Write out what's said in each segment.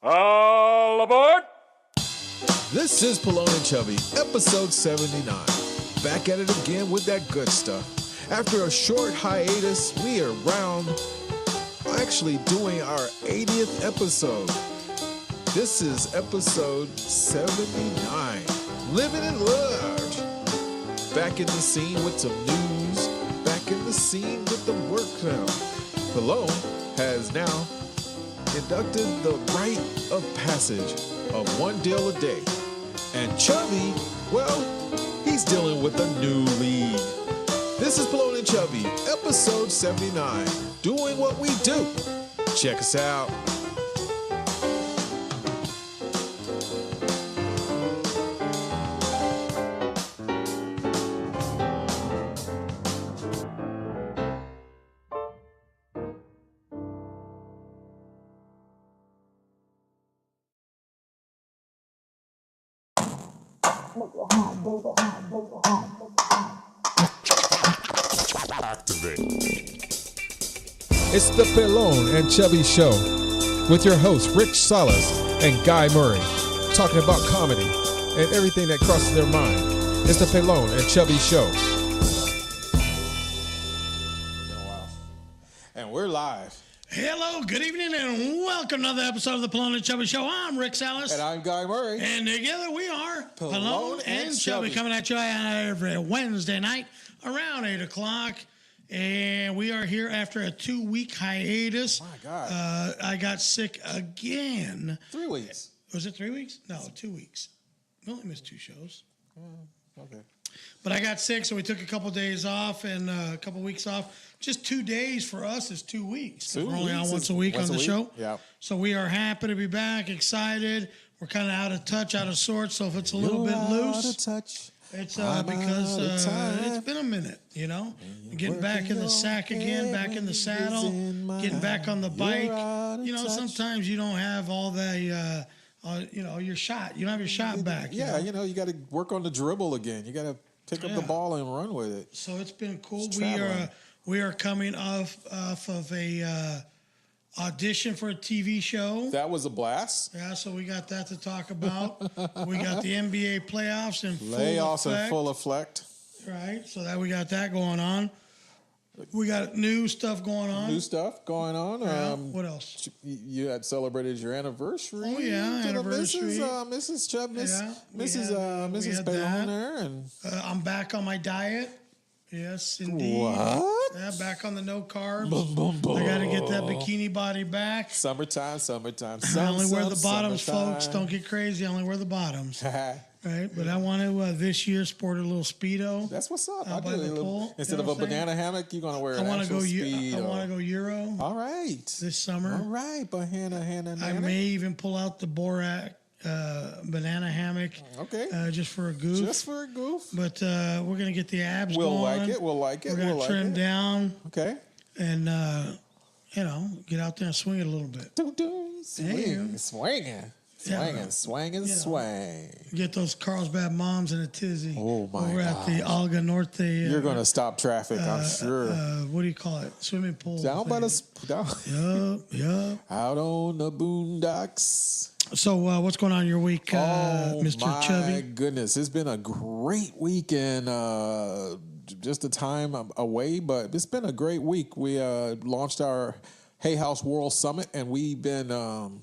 All aboard! This is Pelon and Chubby, episode 79. Back at it again with that good stuff. After a short hiatus, we are actually doing our 80th episode. This is episode 79. Living in large. Back in the scene with some news. Back in the scene with the work now. Pelon has now inducted the rite of passage of one deal a day. And Chubby, well, he's dealing with a new league. This is Pelon and Chubby, episode 79, doing what we do. Check us out. Activate. It's the Pelon and Chubby Show with your hosts, Rich Salas and Guy Murray, talking about comedy and everything that crosses their mind. It's the Pelon and Chubby Show. And we're live. Hello, good evening, and welcome to another episode of the Pelon and Chubby Show. I'm Rick Salas. And I'm Guy Murray. And together we are Pelon and Chubby, coming at you every Wednesday night around 8 o'clock. And we are here after a 2-week hiatus. My God. I got sick again. 3 weeks. Was it 3 weeks? No, 2 weeks. We only missed 2 shows. Okay. But I got sick, so we took a couple days off and a couple weeks off. Just 2 days for us is 2 weeks. We're only on once a week on the show. Yeah. So we are happy to be back, excited. We're kind of out of touch, out of sorts. So if it's a little bit loose, out of touch. it's because it's been a minute, you know. Getting back in the sack again, back in the saddle, getting back on the bike. You know, sometimes you don't have all the, your shot. You don't have your shot back. Yeah, you got to work on the dribble again. You got to pick up the ball and run with it. So it's been cool. It's We are coming off of a audition for a TV show. That was a blast. Yeah, so we got that to talk about. We got the NBA playoffs in full effect. Right, so that we got that going on. We got new stuff going on. Yeah, what else? You had celebrated your anniversary. Oh yeah, anniversary. Mrs. Chubb, Mrs. had Pelon that. there, and I'm back on my diet. Yes, indeed. What? Yeah, back on the no carbs. Boom, boom, boom. I got to get that bikini body back. Summertime. I only wear the bottoms, folks. Don't get crazy. I only wear the bottoms. Right, but I want to this year sport a little Speedo. That's what's up. By the pool. Instead of a banana hammock, you're gonna wear an actual Speedo. I want to go Euro. All right. This summer. All right, banana. I may even pull out the Borat banana hammock. Okay. Just for a goof. But we're gonna get the abs going. We'll like it. We're gonna trim down. Okay. And get out there and swing it a little bit. Swinging. Get those Carlsbad moms in a tizzy. Oh my God. We're at the Alga Norte. You're gonna stop traffic, I'm sure. What do you call it? Swimming pool. Down by the Yup. out on the boondocks. So what's going on in your week, Mr. Chubby? My goodness, it's been a great weekend. Just a time away, but it's been a great week. We launched our Hay House World Summit, and we've been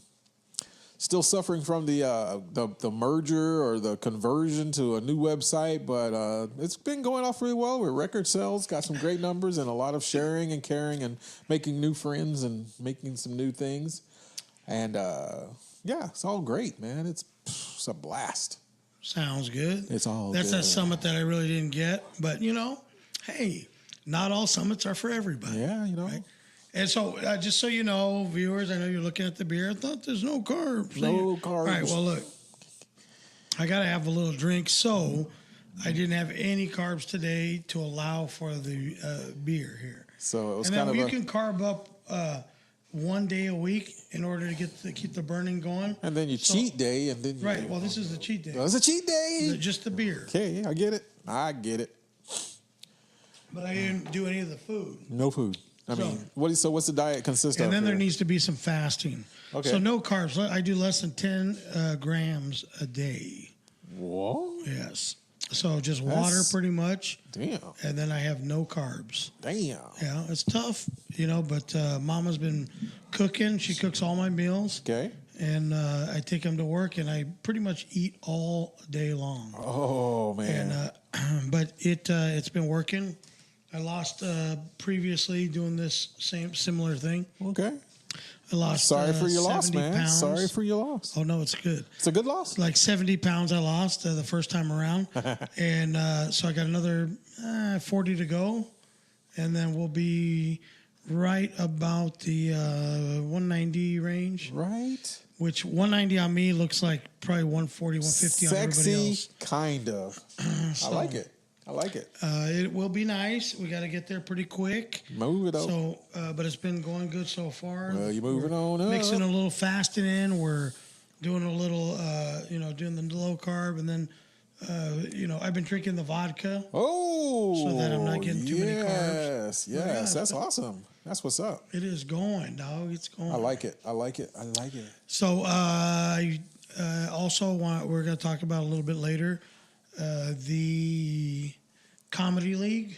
still suffering from the merger or the conversion to a new website, but it's been going off really well. We're record sales, got some great numbers, and a lot of sharing and caring and making new friends and making some new things. And it's all great, man. It's a blast. Sounds good. It's all That's good. that summit that I really didn't get. But, hey, not all summits are for everybody. Yeah, Right? And so, just so you know, viewers, I know you're looking at the beer. I thought there's no carbs. No carbs. All right, well, look, I got to have a little drink. So I didn't have any carbs today to allow for the beer here. So it was you can carb up 1 day a week in order to keep the burning going. And then cheat day. And then right, well, this is the cheat day. Well, it's a cheat day. Just the beer. Okay, I get it. But I didn't do any of the food. No food. I mean, what's the diet consist of? And then here? there needs to be some fasting. Okay. So no carbs. I do less than 10 grams a day. Whoa. Yes. So just water pretty much. Damn. And then I have no carbs. Damn. Yeah, it's tough, but Mama's been cooking. She cooks all my meals. Okay. And I take them to work, and I pretty much eat all day long. Oh, man. And but it's been working. I lost previously doing this similar thing. Okay. I lost. Sorry for your loss, man. Pounds. Sorry for your loss. Oh no, it's good. It's a good loss. Like 70 pounds I lost the first time around, and so I got another 40 to go, and then we'll be right about the 190 range. Right. Which 190 on me looks like probably 140, 150 on everybody else. Kind of. I like it. I like it. It will be nice. We got to get there pretty quick. Move it up. So, but it's been going good so far. Well, you're moving on up. Mixing a little fasting in. We're doing a little, doing the low carb, and then, I've been drinking the vodka. Oh, so that I'm not getting too many carbs. Yes, that's awesome. That's what's up. It is going, dog. It's going. I like it. So, we're going to talk about a little bit later the Comedy League.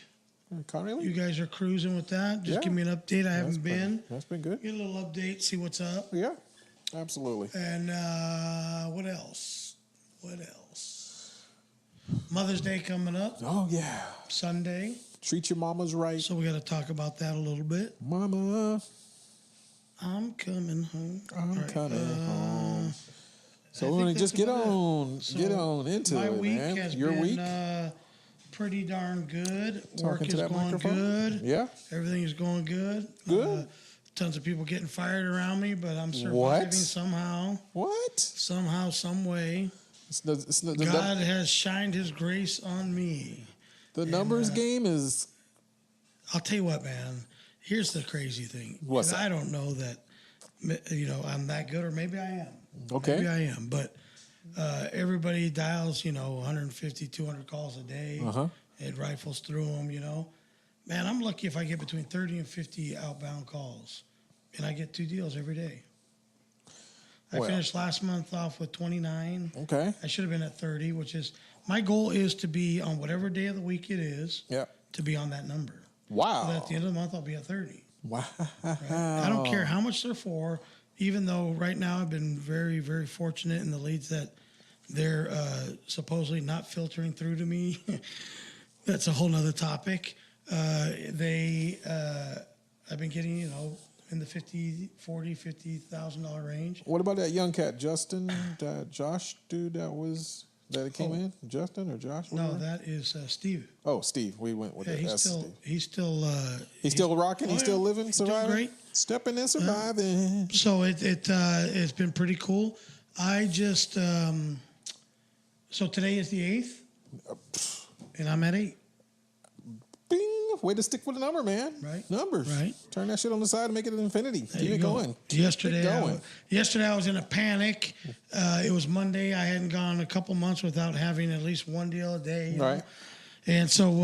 Comedy League? You guys are cruising with that. Just give me an update. I haven't been. That's been good. Get a little update, see what's up. Yeah, absolutely. And what else? Mother's Day coming up. Oh, yeah. Sunday. Treat your mamas right. So we got to talk about that a little bit. Mama. I'm coming home. I'm coming home. So we're going to just get on into my it, week man. has Your been, week? Pretty darn good. Talking Work to is that going microphone? good. Yeah. Everything is going good. Good. Tons of people getting fired around me, but I'm surviving What? somehow. What? Somehow, some way. God has shined His grace on me. The numbers game is... I'll tell you what, man. Here's the crazy thing. What's that? I don't know that, I'm that good, or maybe I am. Okay. Maybe I am, but everybody dials, 150, 200 calls a day. It rifles through them, Man, I'm lucky if I get between 30 and 50 outbound calls, and I get 2 deals every day. I finished last month off with 29. Okay. I should have been at 30, which is, my goal is to be on whatever day of the week it is, to be on that number. Wow. So at the end of the month, I'll be at 30. Wow. Right? I don't care how much they're for, even though right now I've been very, very fortunate in the leads that they're supposedly not filtering through to me. That's a whole nother topic. I've been getting, in the $50,000 range. What about that young cat, Justin? That Josh dude that came in? Justin or Josh? No, that is Steve. Oh, Steve. We went with that. He's still rocking. He's still living, he's surviving. doing great. Stepping and surviving. So it's been pretty cool. I just so today is the 8th, and I'm at 8. Bing! Way to stick with the number, man. Right. Numbers. Right. Turn that shit on the side and make it an infinity. There Keep you it go. going. Yesterday, Keep going. Yesterday I was in a panic. It was Monday. I hadn't gone a couple months without having at least one deal a day. Right. And so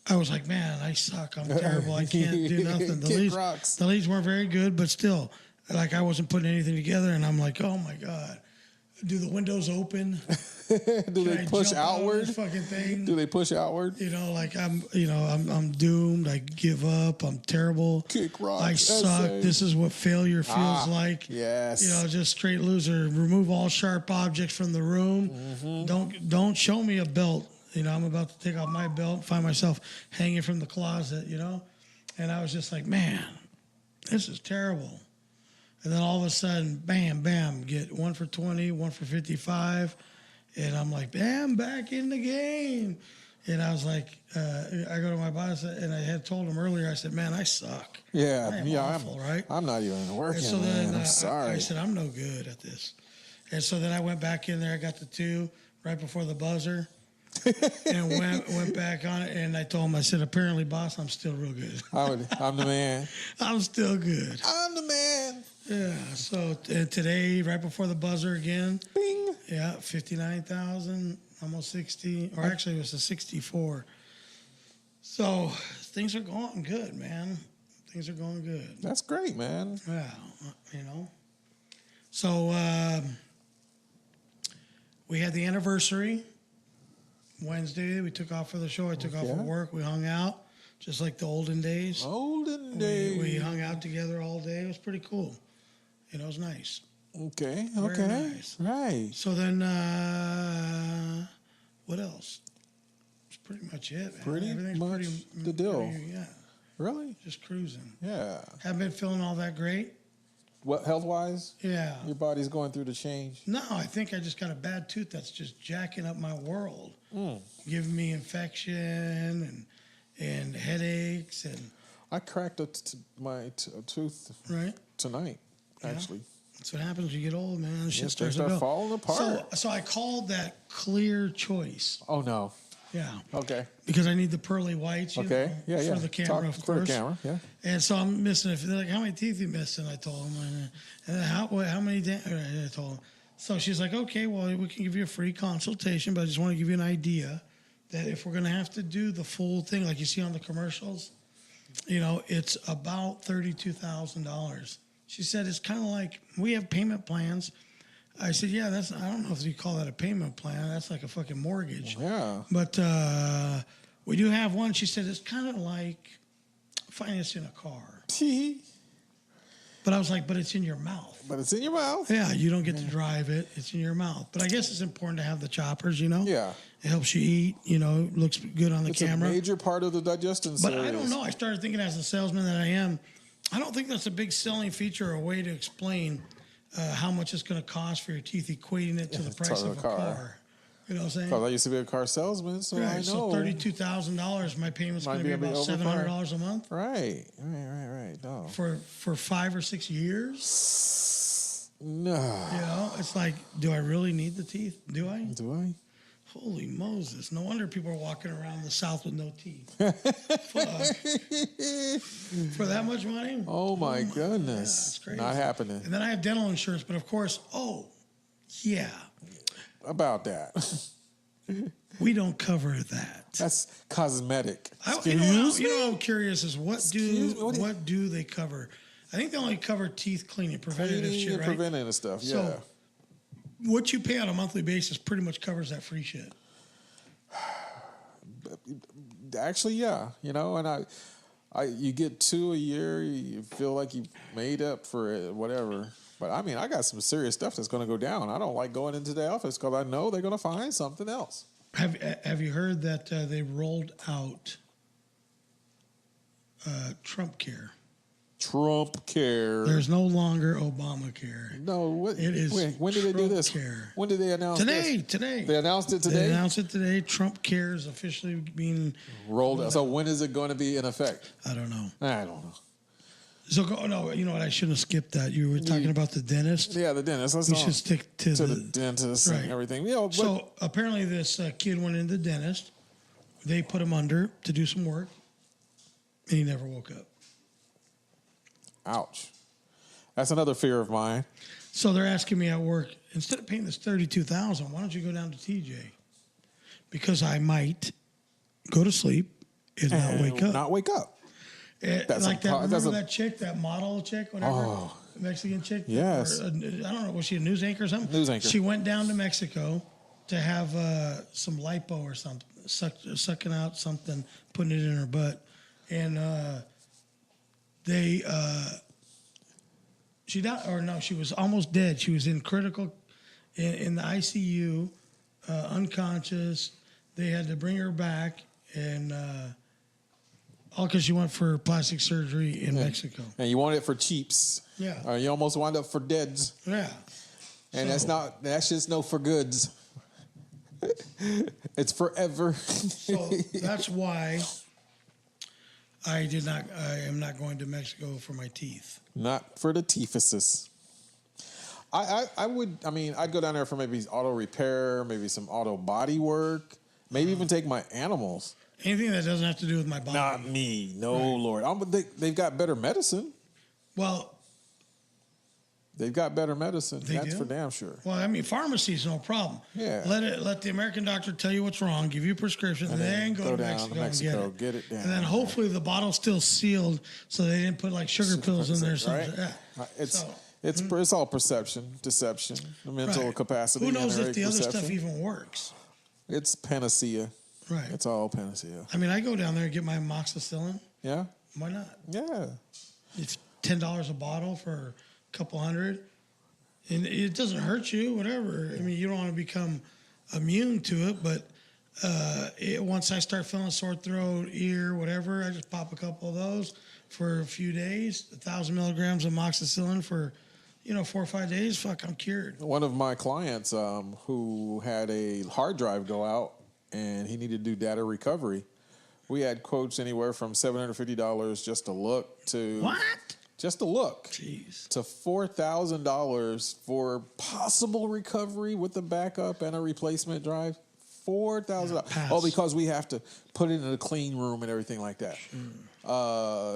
I was like, man, I suck. I'm terrible. I can't do nothing. The leads weren't very good, but still, like I wasn't putting anything together. And I'm like, oh my God. Do the windows open? Do they push outward? Fucking thing. Do they push outward? Like I'm doomed. I give up. I'm terrible. Kick rocks. I suck. This is what failure feels like. Yes. Just straight loser. Remove all sharp objects from the room. Mm-hmm. Don't show me a belt. I'm about to take off my belt, find myself hanging from the closet. And I was just like, man, this is terrible. And then all of a sudden, bam, bam, get 1 for 20, 1 for 55. And I'm like, bam, back in the game. And I was like, I go to my boss, and I had told him earlier, I said, man, I suck. Yeah, I am awful, right? I'm not even working, and so then, man. I'm sorry. I said, I'm no good at this. And so then I went back in there. I got the 2 right before the buzzer. And went back on it, and I told him, I said, apparently, boss, I'm still real good. I'm the man. I'm still good. I'm the man. Yeah, so today, right before the buzzer again. Bing. Yeah, 59,000, almost 60, or actually it was a 64. So things are going good, man. things are going good. That's great, man. Yeah, So we had the anniversary Wednesday. We took off for the show. I took off for work. We hung out just like the olden days. We hung out together all day. It was pretty cool. It was nice. Okay. Very nice. Right. So then, what else? That's pretty much it, man. Pretty much the deal. Yeah. Really? Just cruising. Yeah. Haven't been feeling all that great. What, health-wise? Yeah. Your body's going through the change? No, I think I just got a bad tooth that's just jacking up my world. Giving me infection and headaches. And I cracked my tooth tonight, actually. That's what happens when you get old, man. Shit They starts to start go. falling apart. So I called that Clear Choice. Oh, no. Yeah. Okay. Because I need the pearly whites. Okay. For the camera, of course. For the camera, yeah. And so I'm missing it. They're like, how many teeth you missing? I told them. And how many? I told them. So she's like, okay, well, we can give you a free consultation, but I just want to give you an idea that if we're going to have to do the full thing, like you see on the commercials, it's about $32,000. She said, it's kind of like we have payment plans. I said, yeah, I don't know if you call that a payment plan. That's like a fucking mortgage. Yeah. But we do have one. She said, it's kind of like financing a car. But I was like, but it's in your mouth. But it's in your mouth. Yeah, you don't get to drive it. It's in your mouth. But I guess it's important to have the choppers, Yeah. It helps you eat, looks good on the camera. It's a major part of the digestion series. But I don't know. I started thinking as a salesman that I am, I don't think that's a big selling feature or a way to explain how much it's going to cost for your teeth, equating it to the price of a car. You know what I'm saying? Because I used to be a car salesman, so I know. So $32,000, my payment's going to be about $700 a month. Right. No. For 5 or 6 years. No. It's like, do I really need the teeth? Do I? Do I? Holy Moses! No wonder people are walking around the South with no teeth. For that much money? Oh my goodness! It's crazy. Not happening. And then I have dental insurance, but of course, about that. We don't cover that. That's cosmetic. I'm curious is what do they cover? I think they only cover teeth cleaning, preventative shit, right? Preventative stuff. Yeah. So, what you pay on a monthly basis pretty much covers that free shit. Actually, yeah. And you get 2 a year. You feel like you made up for it, whatever. But I mean, I got some serious stuff that's going to go down. I don't like going into the office because I know they're going to find something else. Have you heard that they rolled out Trump Care? Trump Care. There's no longer Obamacare. No, what? It is. When did they do this? Care. When did they announce today? this? Today. They announced it today. They announced it today. Trump Care is officially being rolled out. So when is it going to be in effect? I don't know. So no, you know what? I shouldn't have skipped that. You were talking about the dentist. Yeah, the dentist. We should stick to the dentist and everything. So apparently, this kid went into the dentist. They put him under to do some work, and he never woke up. Ouch. That's another fear of mine. So they're asking me at work, instead of paying this $32,000, why don't you go down to TJ? Because I might go to sleep and not wake up. Remember that chick, that model chick, whatever, Mexican chick? Yes. I don't know, was she a news anchor or something? News anchor. She went down to Mexico to have some lipo or something, sucking out something, putting it in her butt. And she died, or no, she was almost dead. She was in critical, in the ICU, unconscious. They had to bring her back, and all because she went for plastic surgery in Mexico. And you want it for cheaps. Yeah. You almost wind up for deads. Yeah. And that's just no for goods. It's forever. So that's why I am not going to Mexico for my teeth. Not for the teethuses. I'd go down there for maybe auto repair, maybe some auto body work, maybe even take my animals. Anything that doesn't have to do with my body. Not me. No, right. Lord. They've got better medicine. Well, They've got better medicine. They That's do? for damn sure. Well, I mean, pharmacy's no problem. Yeah. Let the American doctor tell you what's wrong, give you a prescription, and then go to down to Mexico Mexico, and get it down. And then hopefully the bottle's still sealed, so they didn't put like sugar pills in there. Or something. Right? Yeah. It's all perception, deception, the mental Right. capacity. Who knows if and the other perception. stuff even works? It's panacea. Right. It's all panacea. I mean, I go down there and get my amoxicillin. Yeah. Why not? Yeah. It's $10 a bottle for a couple hundred, and it doesn't hurt you. Whatever. I mean, you don't want to become immune to it, but once I start feeling sore throat, ear, whatever, I just pop a couple of those for a few days. 1,000 milligrams of amoxicillin for 4 or 5 days. Fuck, I'm cured. One of my clients who had a hard drive go out and he needed to do data recovery. We had quotes anywhere from $750 just to look to What? just to look Jeez. to $4,000 for possible recovery with a backup and a replacement drive. $4,000. Pass. Oh, because we have to put it in a clean room and everything like that.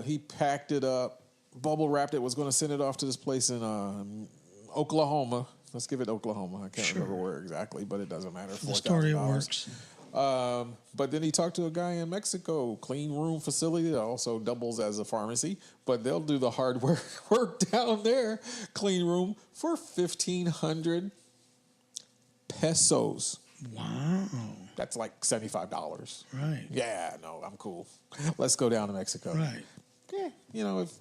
He packed it up, bubble wrapped it, was going to send it off to this place in Oklahoma. Let's give it Oklahoma. I can't remember where exactly, but it doesn't matter. The story, it works. But then he talked to a guy in Mexico, clean room facility that also doubles as a pharmacy, but they'll do the hard work down there, clean room, for 1,500 pesos. Wow. That's like $75. Right. Yeah, no, I'm cool. Let's go down to Mexico. Right. Yeah, if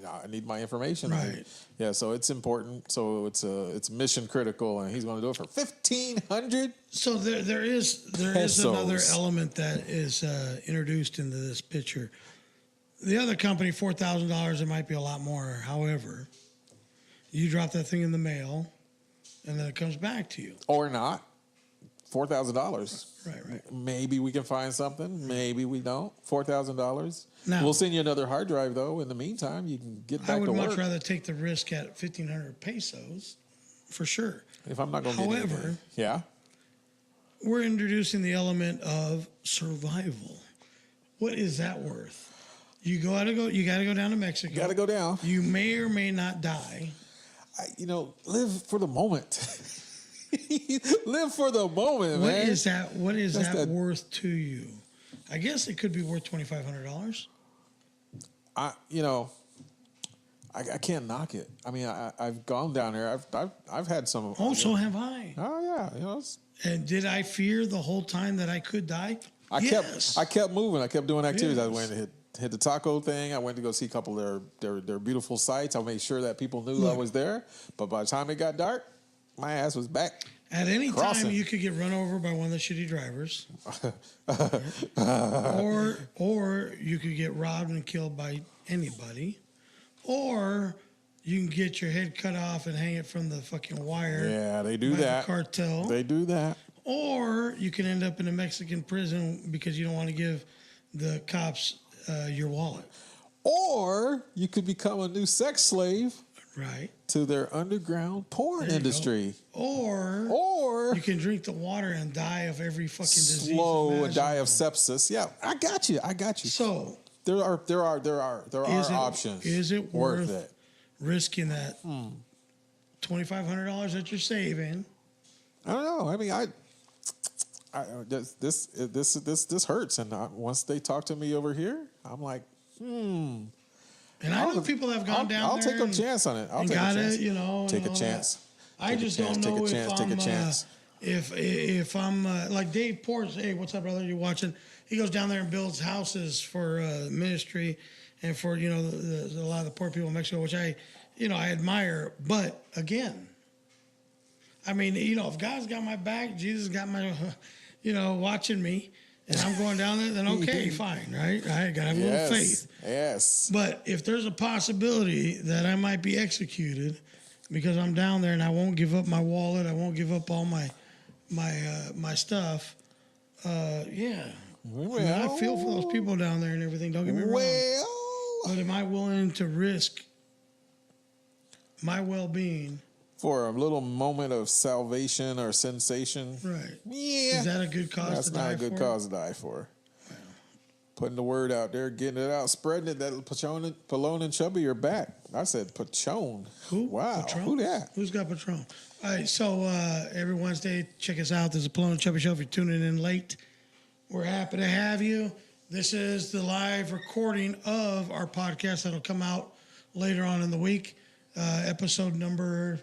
I need my information. Right. Yeah, so it's important. So it's mission critical, and he's going to do it for 1,500. So there is another element that is introduced into this picture. The other company, $4,000, it might be a lot more. However, you drop that thing in the mail, and then it comes back to you. Or not. $4,000. Right. Maybe we can find something. Maybe we don't. $4,000. Now, We'll send you another hard drive, though. In the meantime, you can get back I would to much work. rather take the risk at 1,500 pesos, for sure. If I'm not going to get However, anything. Yeah. we're introducing the element of survival. What is that worth? You got to go down to Mexico. Got to go down. You may or may not die. Live for the moment. Live for the moment, What man. is that? What is That's that the- worth to you? I guess it could be worth $2,500. I can't knock it. I mean, I've gone down there. I've had some. Oh, so have I. Oh yeah, And did I fear the whole time that I could die? I kept moving. I kept doing activities. I Yes. went and hit the taco thing. I went to go see a couple of their beautiful sites. I made sure that people knew I was there. But by the time it got dark, my ass was back. At any Crossing. time, you could get run over by one of the shitty drivers, or you could get robbed and killed by anybody, or you can get your head cut off and hang it from the fucking wire. Yeah, they do by that. The cartel. They do that. Or you can end up in a Mexican prison because you don't want to give the cops your wallet. Or you could become a new sex slave Right. to their underground porn industry. Or you can drink the water and die of every fucking disease. Slow and die imaginable. of sepsis. Yeah, I got you. So There are is options. Is it worth it? risking that $2,500 that you're saving? I don't know. I mean, this hurts. And once they talk to me over here, I'm like, And I know people that have gone down I'll there. take a chance on it. I'll and take got a chance. it, you know. Take and a all chance. that. I Take a just chance, don't know take a chance, if take a I'm chance. if I'm like Dave Ports. Hey, what's up, brother? You watching? He goes down there and builds houses for ministry and for a lot of the poor people in Mexico, which I admire. But again, I mean, if God's got my back, Jesus got my, watching me, and I'm going down there, then okay, fine, right? I gotta have a little faith. Yes. But if there's a possibility that I might be executed because I'm down there and I won't give up my wallet, I won't give up all my stuff. Yeah. Well, I mean, I feel for those people down there and everything. Don't get me wrong. But am I willing to risk my well-being? For a little moment of salvation or sensation. Right. Yeah. Is that a good cause That's to die not a good for? cause to die for. Putting the word out there, getting it out, spreading it. That Pelon and Chubby are back. I said Patron. Who? Wow. Patron? Who that? Who's got Patron? All right, so every Wednesday, check us out. There's a Pelon and Chubby show. If you're tuning in late, we're happy to have you. This is the live recording of our podcast that'll come out later on in the week. Episode number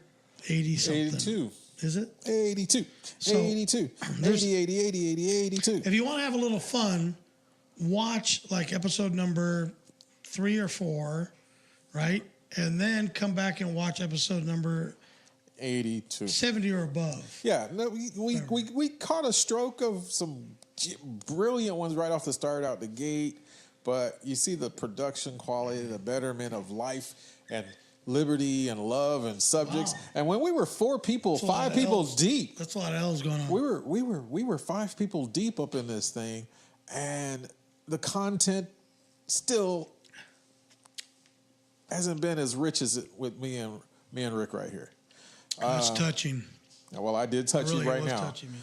80-something. 82. Is it? 82. So, 82. 80, 82. If you want to have a little fun, watch like episode number 3 or 4, right? And then come back and watch episode number 82. 70 or above. Yeah, no, we caught a stroke of some brilliant ones right off the start out the gate, but you see the production quality, the betterment of life and liberty and love and subjects. Wow. And when we were 4 people, 5 people deep. That's a lot of L's going on. We were 5 people deep up in this thing, and the content still hasn't been as rich as it with me and Rick right here. That's touching. Well, I did touch you right now. Touching me.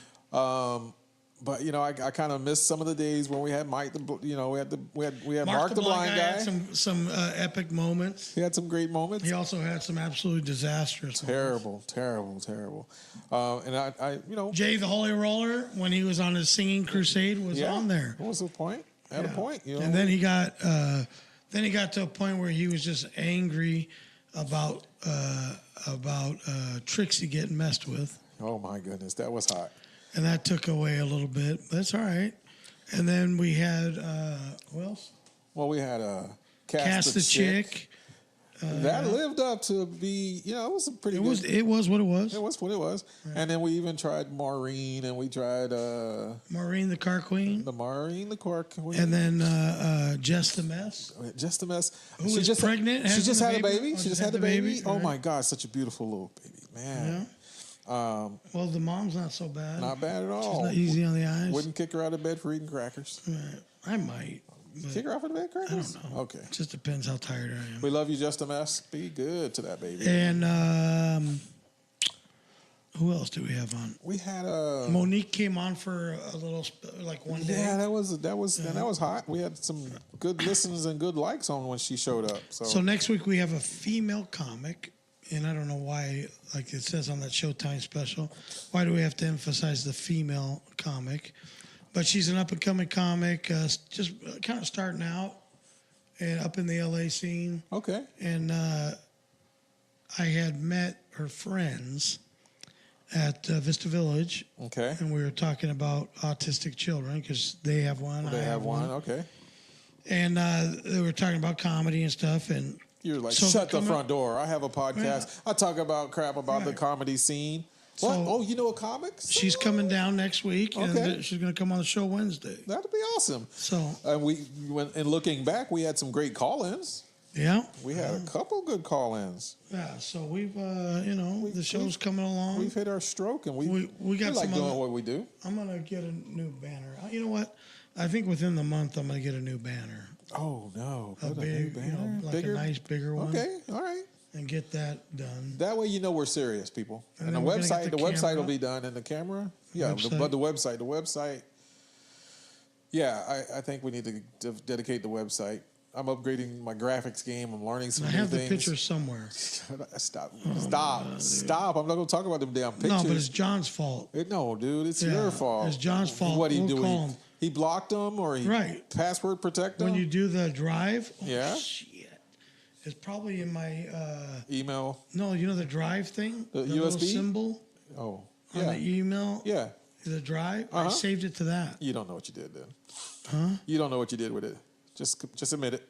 But I kind of missed some of the days when we had Mike. We had Mark the blind guy. Had some epic moments. He had some great moments. He also had some absolutely disastrous. Terrible. And I Jay the Holy Roller, when he was on his singing crusade, was on there. What was the point? At a point, And then he got to a point where he was just angry about Trixie getting messed with. Oh my goodness, that was hot. And that took away a little bit. That's all right. And then we had who else? Well, we had Cast the Chick. That lived up to be, it was a pretty good. It was what it was. It was what it was. Right. And then we even tried Maureen, and we tried Maureen the Car Queen. Maureen the Car Queen. And then Just a Mess. Just a Mess. Who was pregnant? She just had a baby. She just had the baby. Oh right. my God, such a beautiful little baby, man. Yeah. Well, the mom's not so bad. Not bad at all. She's not easy on the eyes. Wouldn't kick her out of bed for eating crackers. Right. I might. Kick her off of the bed, crackers? I don't know. Okay. It just depends how tired I am. We love you, Just a Mess. Be good to that baby. And who else do we have on? We had Monique came on for a little, like one day. Yeah, that was hot. We had some good listens and good likes on when she showed up. So next week we have a female comic. And I don't know why, like it says on that Showtime special, why do we have to emphasize the female comic? But she's an up-and-coming comic, just kind of starting out and up in the L.A. scene. Okay. And I had met her friends at Vista Village. Okay. And we were talking about autistic children because they have one. They have one. Okay. And they were talking about comedy and stuff. And you're like, shut the front door. I have a podcast. Yeah. I talk about crap about the comedy scene. So, what? Oh, you know a comic? She's coming down next week, and she's going to come on the show Wednesday. That'd be awesome. So, and looking back, we had some great call-ins. Yeah, we had a couple good call-ins. Yeah, so we've, the show's coming along. We've hit our stroke, and we got like doing what we do. I'm going to get a new banner. You know what? I think within the month, I'm going to get a new banner. Oh no! A big, like bigger? A nice bigger one. Okay, all right. And get that done. That way, we're serious, people. And the website will be done, and the camera, but the website. Yeah, I think we need to dedicate the website. I'm upgrading my graphics game. I'm learning some new things. I have the pictures somewhere. Stop! I'm not going to talk about them damn pictures. No, but it's John's fault. No, dude, it's your fault. It's John's fault. What do you do? He blocked them, or he password protect them? When you do the drive, shit. It's probably in my email. No, you know the drive thing? The USB? Little symbol? Oh. On the email? Yeah. The drive? I saved it to that. You don't know what you did then. Huh? You don't know what you did with it. Just admit it.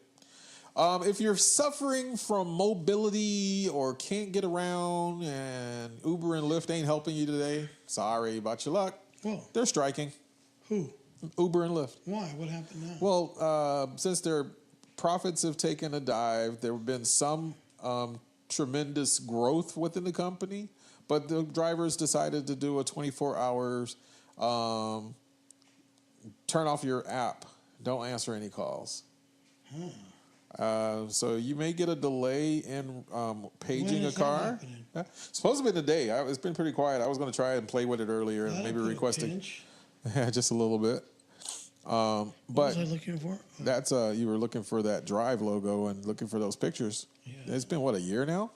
If you're suffering from mobility or can't get around and Uber and Lyft ain't helping you today, sorry about your luck. Whoa. They're striking. Who? Uber and Lyft. Why? What happened now? Well, since their profits have taken a dive, there have been some tremendous growth within the company, but the drivers decided to do a 24 hours turn off your app. Don't answer any calls. So you may get a delay in paging a car. It's supposed to be today. It's been pretty quiet. I was going to try and play with it earlier and maybe request it. Pinch? Yeah, just a little bit. What was I looking for? That's you were looking for that Drive logo and looking for those pictures. Yeah. It's been what, a year now?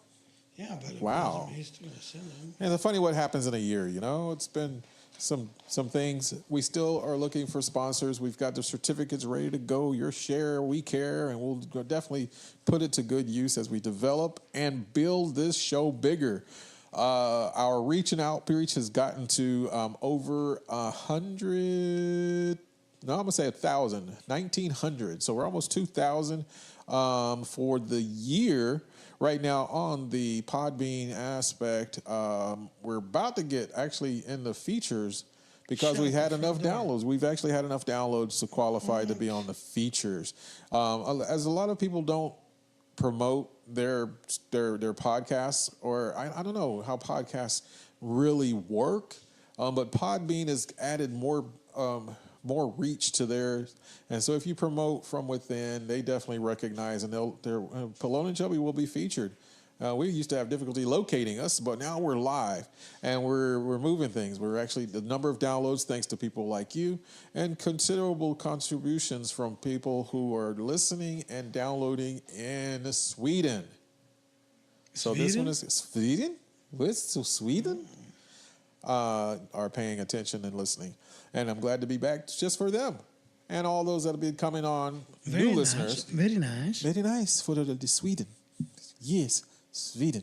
Yeah, but it Wow. wasn't me still gonna send them. And it's funny what happens in a year. You know, it's been some things. We still are looking for sponsors. We've got the certificates ready to go. Your share, we care, and we'll definitely put it to good use as we develop and build this show bigger. Our reach and outreach has gotten to over 100. No, I'm gonna say 1,000, 1,900. So we're almost 2,000 for the year. Right now on the Podbean aspect, we're about to get actually in the features because we had enough downloads. We've actually had enough downloads to qualify to be on the features. As a lot of people don't promote their podcasts, or I don't know how podcasts really work, but Podbean has added more reach to theirs, and so if you promote from within, they definitely recognize, and Pelon and Chubby will be featured. We used to have difficulty locating us, but now we're live and we're moving things. We're actually the number of downloads, thanks to people like you, and considerable contributions from people who are listening and downloading in Sweden. So this one is Sweden. What's Sweden? Are paying attention and listening, and I'm glad to be back just for them and all those that have been coming on. New listeners, very nice for the Sweden. Yes, Sweden.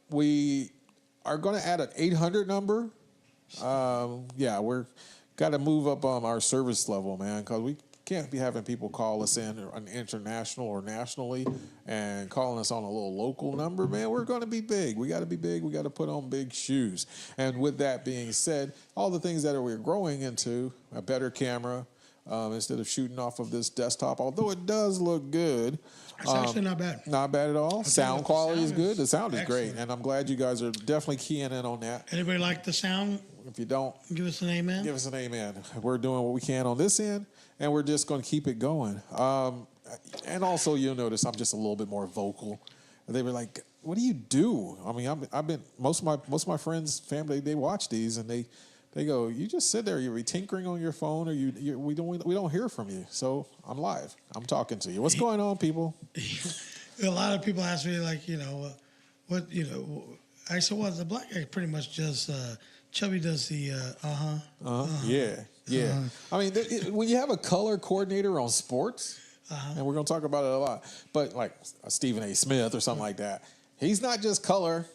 We are going to add an 800 number. We're got to move up on our service level, man, because we can't be having people call us in on international or nationally and calling us on a little local number, man. We're going to be big. We got to be big. We got to put on big shoes. And with that being said, all the things that we're growing into, a better camera, instead of shooting off of this desktop, although it does look good. It's actually not bad. Not bad at all. Sound quality is good. The sound is excellent. great. And I'm glad you guys are definitely keying in on that. Anybody like the sound? If you don't, give us an amen. Give us an amen. We're doing what we can on this end, and we're just going to keep it going. And also, you'll notice I'm just a little bit more vocal. They were like, "What do you do?" I mean, I've been most of my friends, family, they watch these, and they go, "You just sit there. You're tinkering on your phone, or we don't hear from you." So I'm live. I'm talking to you. What's going on, people? A lot of people ask me, like, what, I said, well, the black guy pretty much just, Chubby does the, Yeah. I mean, when you have a color coordinator on sports, and we're going to talk about it a lot, but like Stephen A. Smith or something like that, he's not just color.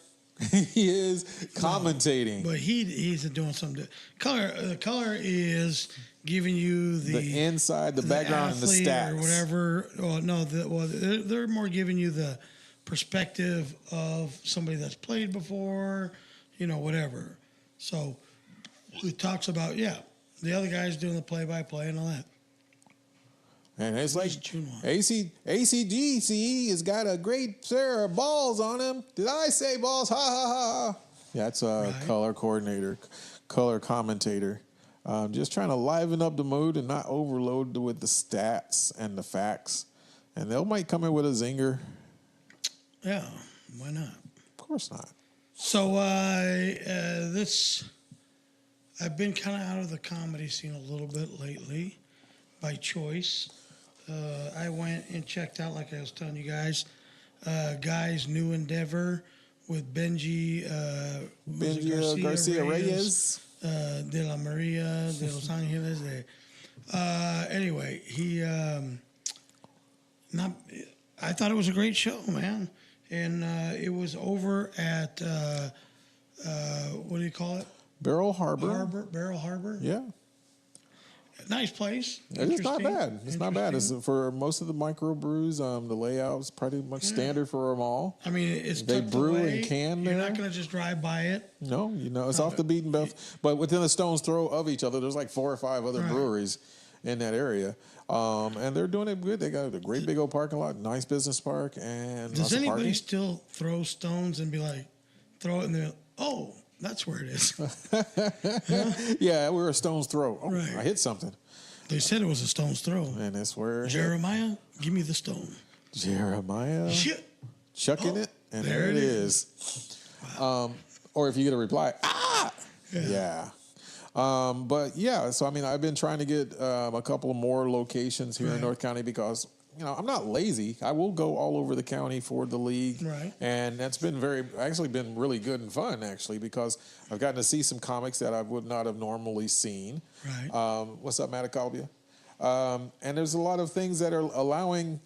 He is commentating. No, but he's doing something. Color is giving you the inside, the background, and the stats or whatever. Oh, no, they're more giving you the perspective of somebody that's played before, whatever. So it talks about the other guy's doing the play-by-play and all that. And it's like ACDC has got a great pair of balls on him. Did I say balls? Ha, ha, ha. That's a color coordinator, color commentator. Just trying to liven up the mood and not overload with the stats and the facts. And they might come in with a zinger. Yeah, why not? Of course not. So I've been kind of out of the comedy scene a little bit lately by choice. I went and checked out, like I was telling you guys, Guy's new endeavor with Benji Garcia Reyes, de la Maria, de Los Angeles. Anyway, I thought it was a great show, man. And it was over at, what do you call it? Barrel Harbor. Barrel Harbor. Yeah. Nice place. It's not bad. It's not bad. It's for most of the microbrews. The layout is pretty much standard for them all. I mean, it's they tucked brew away. and can. You're there. not going to just drive by it. No, it's off the beaten path. But within a stone's throw of each other, there's like 4 or 5 other breweries in that area, and they're doing it good. They got a great big old parking lot, nice business park, and does anybody still throw stones and be like, throw it in there? Oh, that's where it is. Yeah, we're a stone's throw. Oh, right. I hit something. They said it was a stone's throw. And that's where Jeremiah, give me the stone. Jeremiah chucking it, and there it is. Wow. Or if you get a reply, yeah. But yeah, so I mean, I've been trying to get a couple of more locations here in North County because I'm not lazy. I will go all over the county for the league, and that's been actually been really good and fun actually because I've gotten to see some comics that I would not have normally seen. What's up, Matacalbia? And there's a lot of things that are allowing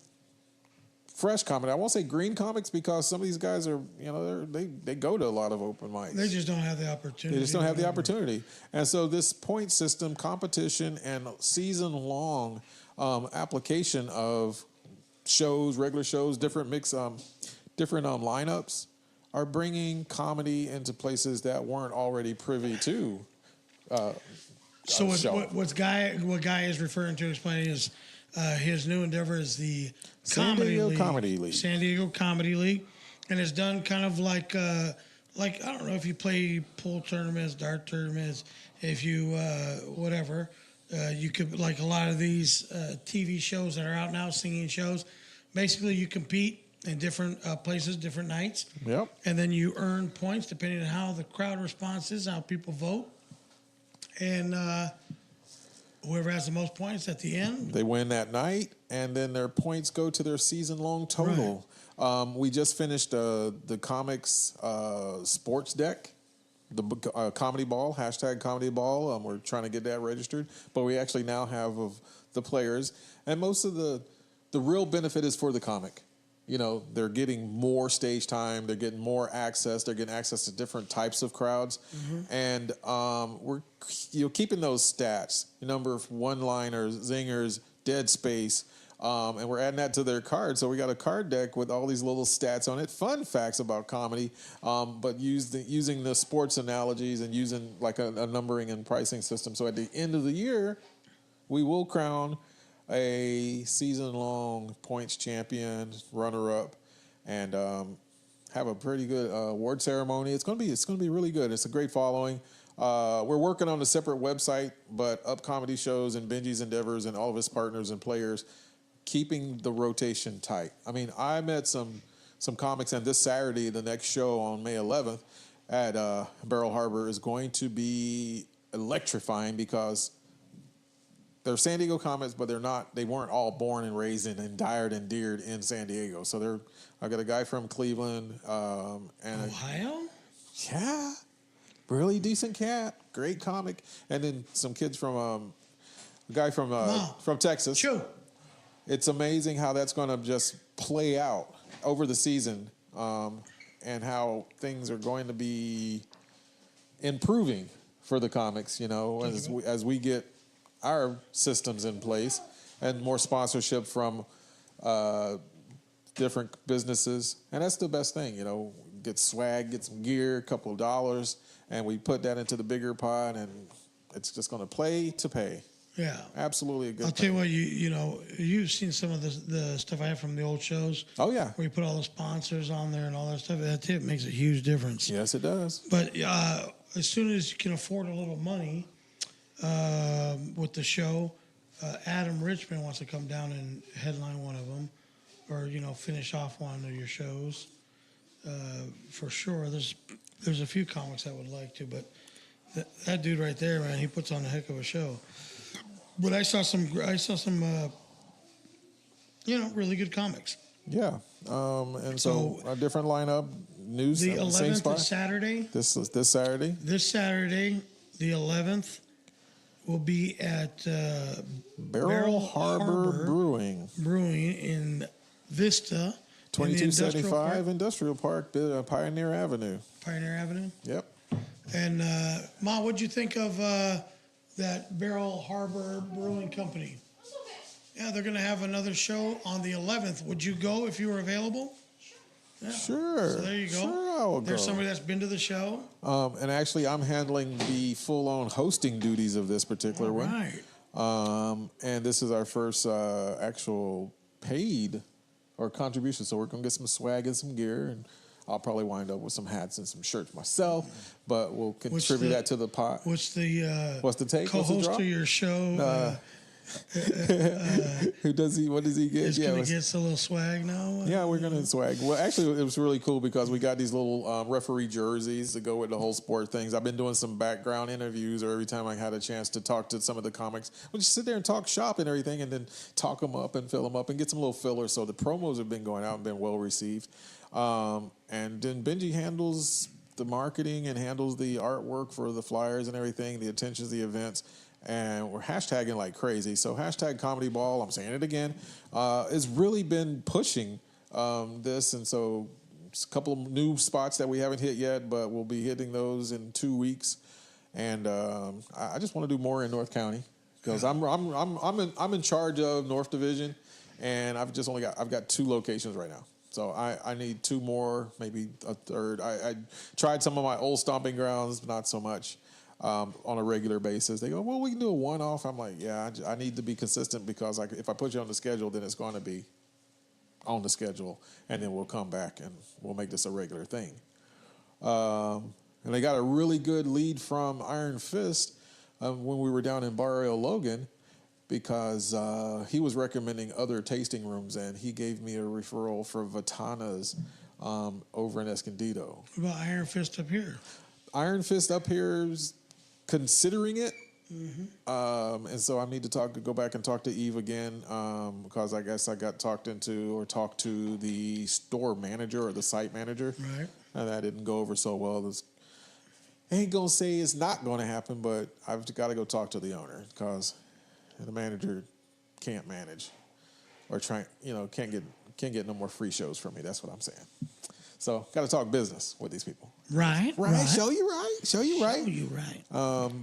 fresh comic. I won't say green comics because some of these guys are, they go to a lot of open mics. They just don't have the opportunity. They just don't have the opportunity. And so this point system, competition, and season-long application of shows, regular shows, different lineups are bringing comedy into places that weren't already privy to. So what Guy is referring to, explaining is his new endeavor is the San Diego Comedy League. San Diego Comedy League, and it's done kind of like I don't know if you play pool tournaments, dart tournaments, if you whatever, you could like a lot of these TV shows that are out now, singing shows. Basically, you compete in different places, different nights. Yep. And then you earn points depending on how the crowd response is, how people vote, and whoever has the most points at the end, they win that night, and then their points go to their season-long total. We just finished the comics sports deck, the comedy ball, hashtag comedy ball. We're trying to get that registered, but we actually now have of the players, and most of the real benefit is for the comic. They're getting more stage time. They're getting more access. They're getting access to different types of crowds. And we're keeping those stats, number of one-liners, zingers, dead space, and we're adding that to their card. So we got a card deck with all these little stats on it, fun facts about comedy, but using the sports analogies and using like a numbering and pricing system. So at the end of the year, we will crown a season-long points champion, runner-up, and have a pretty good award ceremony. It's gonna be really good. It's a great following. We're working on a separate website, but Up Comedy Shows and Benji's Endeavors and all of his partners and players keeping the rotation tight. I mean, I met some comics, and this Saturday, the next show on May 11th at Barrel Harbor is going to be electrifying because they're San Diego comics, but they weren't all born and raised and dired and deared in San Diego. So I got a guy from Cleveland. And Ohio? Yeah. Really decent cat. Great comic. And then some kids from a guy from Texas. Sure. It's amazing how that's going to just play out over the season and how things are going to be improving for the comics, as we get our systems in place and more sponsorship from different businesses. And that's the best thing, get swag, get some gear, a couple of dollars, and we put that into the bigger pot, and it's just going to play to pay. Yeah. Absolutely a good I'll tell you what, you've seen some of the stuff I have from the old shows. Oh, yeah. Where you put all the sponsors on there and all that stuff. That tip makes a huge difference. Yes, it does. But as soon as you can afford a little money with the show, Adam Richmond wants to come down and headline one of them or, finish off one of your shows. For sure. There's a few comics I would like to, but that dude right there, man, he puts on a heck of a show. But I saw some really good comics. Yeah. And so a different lineup, news. The 11th is Saturday. This Saturday. This Saturday, the 11th, will be at Barrel Harbor Brewing in Vista. 2275 Industrial Park, Pioneer Avenue. Pioneer Avenue? Yep. And, Ma, what'd you think of that Barrel Harbor Brewing Company? Yeah, they're going to have another show on the 11th. Would you go if you were available? Yeah. Sure. So there you go. Sure, I will There's go. somebody that's been to the show. And actually, I'm handling the full-on hosting duties of this particular one. Right. And this is our first actual paid or contribution. So we're going to get some swag and some gear, and I'll probably wind up with some hats and some shirts myself, but we'll contribute that to the pot. What's the take? Co-host of your show? Who does he? What does he get? He's Yeah, gonna get a little swag now. yeah, we're gonna swag. Well, actually, it was really cool because we got these little referee jerseys to go with the whole sport things. I've been doing some background interviews, or every time I had a chance to talk to some of the comics, we just sit there and talk shop and everything, and then talk them up and fill them up and get some little fillers. So the promos have been going out and been well received. And then Benji handles the marketing and handles the artwork for the flyers and everything, the attentions, the events. And we're hashtagging like crazy. So hashtag Comedy Ball, I'm saying it again, has really been pushing this. And so it's a couple of new spots that we haven't hit yet, but we'll be hitting those in 2 weeks. And I just want to do more in North County because I'm in charge of North Division, and I've got 2 locations right now. So I need 2 more, maybe a third. I tried some of my old stomping grounds, but not so much. On a regular basis, they go, well, we can do a one-off. I'm like, yeah, I need to be consistent because if I put you on the schedule, then it's going to be on the schedule, and then we'll come back and we'll make this a regular thing. And they got a really good lead from Iron Fist when we were down in Barrio Logan because he was recommending other tasting rooms, and he gave me a referral for Vatana's over in Escondido. What about Iron Fist up here? Iron Fist up here is considering it, and so I need to go back and talk to Eve again because I guess I got talked to the store manager or the site manager, right? And that didn't go over so well. I ain't gonna say it's not gonna happen, but I've got to go talk to the owner because the manager can't manage or can't get no more free shows from me. That's what I'm saying. So got to talk business with these people. Right. Show you right.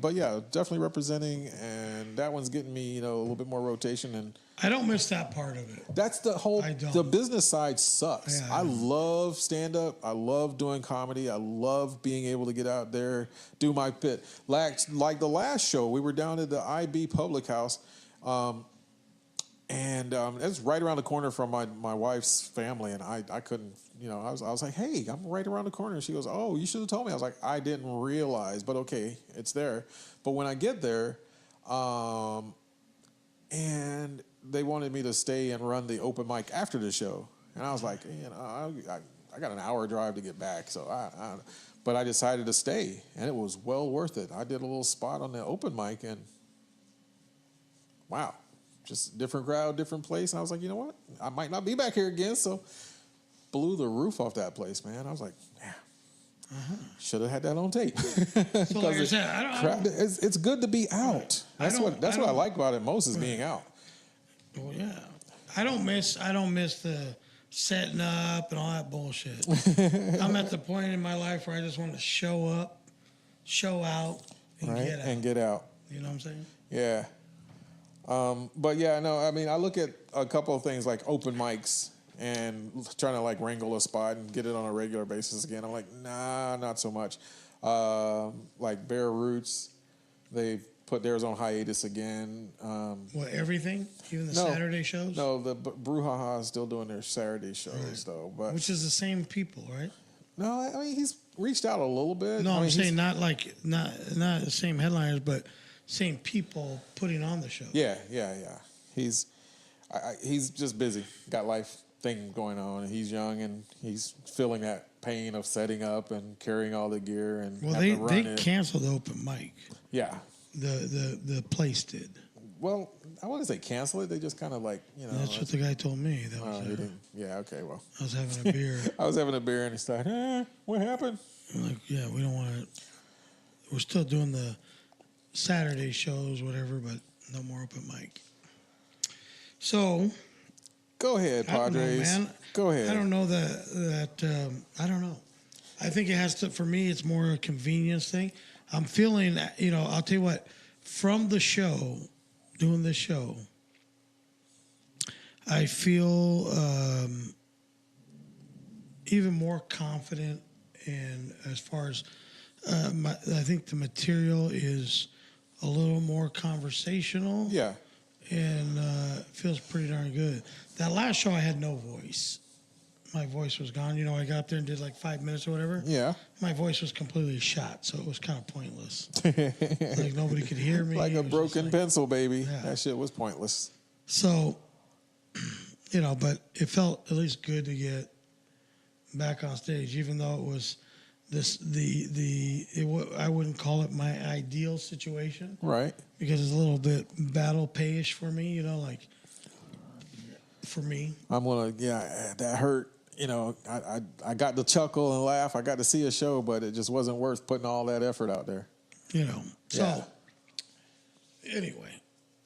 But yeah, definitely representing, and that one's getting me, a little bit more rotation. And I don't miss that part of it. that's the whole. The business side sucks. Yeah, I love stand up. I love doing comedy. I love being able to get out there, do my bit. Like the last show, we were down at the IB Public House. And it's right around the corner from my wife's family, and I couldn't, I was like, hey, I'm right around the corner. And she goes, oh, you should have told me. I was like, I didn't realize, but okay, it's there. But when I get there, and they wanted me to stay and run the open mic after the show, and I was like, I got an hour drive to get back, so but I decided to stay, and it was well worth it. I did a little spot on the open mic, and wow. Just different crowd, different place. And I was like, you know what? I might not be back here again. So blew the roof off that place, man. I was like, should have had that on tape. So like I said, it's good to be out. That's what I like about it most is being out. Well, yeah. I don't miss the setting up and all that bullshit. I'm at the point in my life where I just want to show up, show out, and get out. You know what I'm saying? Yeah. But yeah, no, I mean, I look at a couple of things like open mics and trying to like wrangle a spot and get it on a regular basis again. I'm like, nah, not so much. Like Bare Roots, they've put theirs on hiatus again. Everything? Even the Saturday shows? No, the Brouhaha is still doing their Saturday shows though. But which is the same people, right? No, I mean, he's reached out a little bit. No, I'm saying not the same headliners, but same people putting on the show. Yeah. He's just busy. Got life thing going on. And he's young and he's feeling that pain of setting up and carrying all the gear and they canceled the open mic. Yeah. The place did. Well, I wouldn't say cancel it. They just kind of like, That's what the guy told me. That was yeah, okay, well. I was having a beer. I was having a beer and he started, what happened? I'm like, yeah, we don't want to. We're still doing the Saturday shows, whatever, but no more open mic. So, go ahead, Padres. Man. Go ahead. I don't know that I don't know. I think it has to. For me, it's more a convenience thing. I'm feeling, I'll tell you what. From the show, doing this show, I feel even more confident, and as far as I think the material is a little more conversational. Yeah. And feels pretty darn good. That last show, I had no voice. my voice was gone. You know, I got up there and did like 5 minutes or whatever. Yeah. My voice was completely shot, so it was kind of pointless. Like nobody could hear me. Like a broken pencil, baby. Yeah. That shit was pointless. So, you know, but it felt at least good to get back on stage, even though it was I wouldn't call it my ideal situation. Right. Because it's a little bit battle pay-ish for me, you know, like for me. That hurt. You know, I got to chuckle and laugh. I got to see a show, but it just wasn't worth putting all that effort out there. You know. So anyway,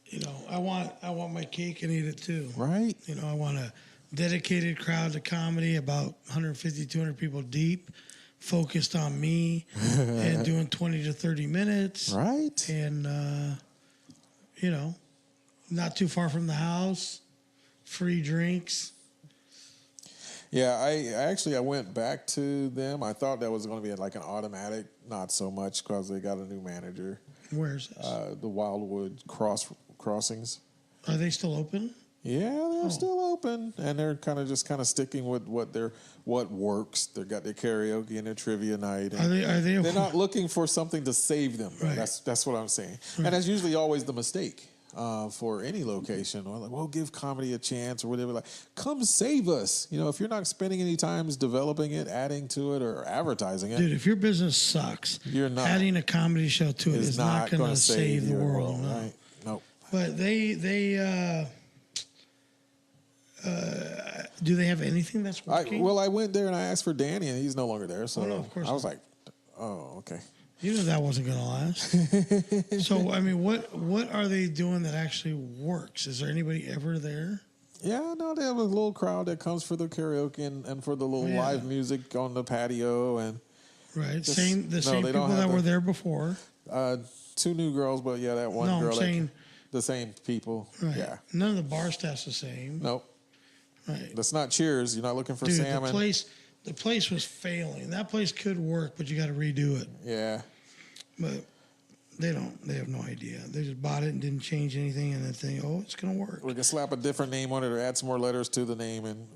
you know, I want my cake and eat it too. Right. You know, I want a dedicated crowd to comedy, about 150, 200 people deep, focused on me and doing 20 to 30 minutes. Right. And, you know, not too far from the house, free drinks. Yeah, I went back to them. I thought that was going to be like an automatic, not so much because they got a new manager. Where's this? The Wildwood Crossings. Are they still open? Yeah, they're still open, and they're kind of sticking with what works. They got their karaoke and their trivia night. Are they? They're not looking for something to save them. Right. That's what I'm saying, Right. and that's usually always the mistake for any location. Or like, well, give comedy a chance or whatever. Like, come save us. You know, if you're not spending any time developing it, adding to it, or advertising it, Dude, if your business sucks, you're not adding a comedy show to it is not going to save the world. No. Right? Nope. But do they have anything that's working? I went there and I asked for Danny, and he's no longer there. So no, of course I was not. like, oh, okay. You knew that wasn't going to last. So, I mean, what are they doing that actually works? Is there anybody ever there? Yeah, no, they have a little crowd that comes for the karaoke and for the little live music on the patio. And right. Just, same people that were there before. Two new girls, but yeah, that one girl. I'm saying the same people. Right. Yeah. None of the bar staff's the same. Nope. Right. That's not Cheers. You're not looking for Dude, salmon. The place was failing. That place could work, but you got to redo it. Yeah. But they have no idea. They just bought it and didn't change anything, and then think, oh, it's going to work. We can slap a different name on it or add some more letters to the name, and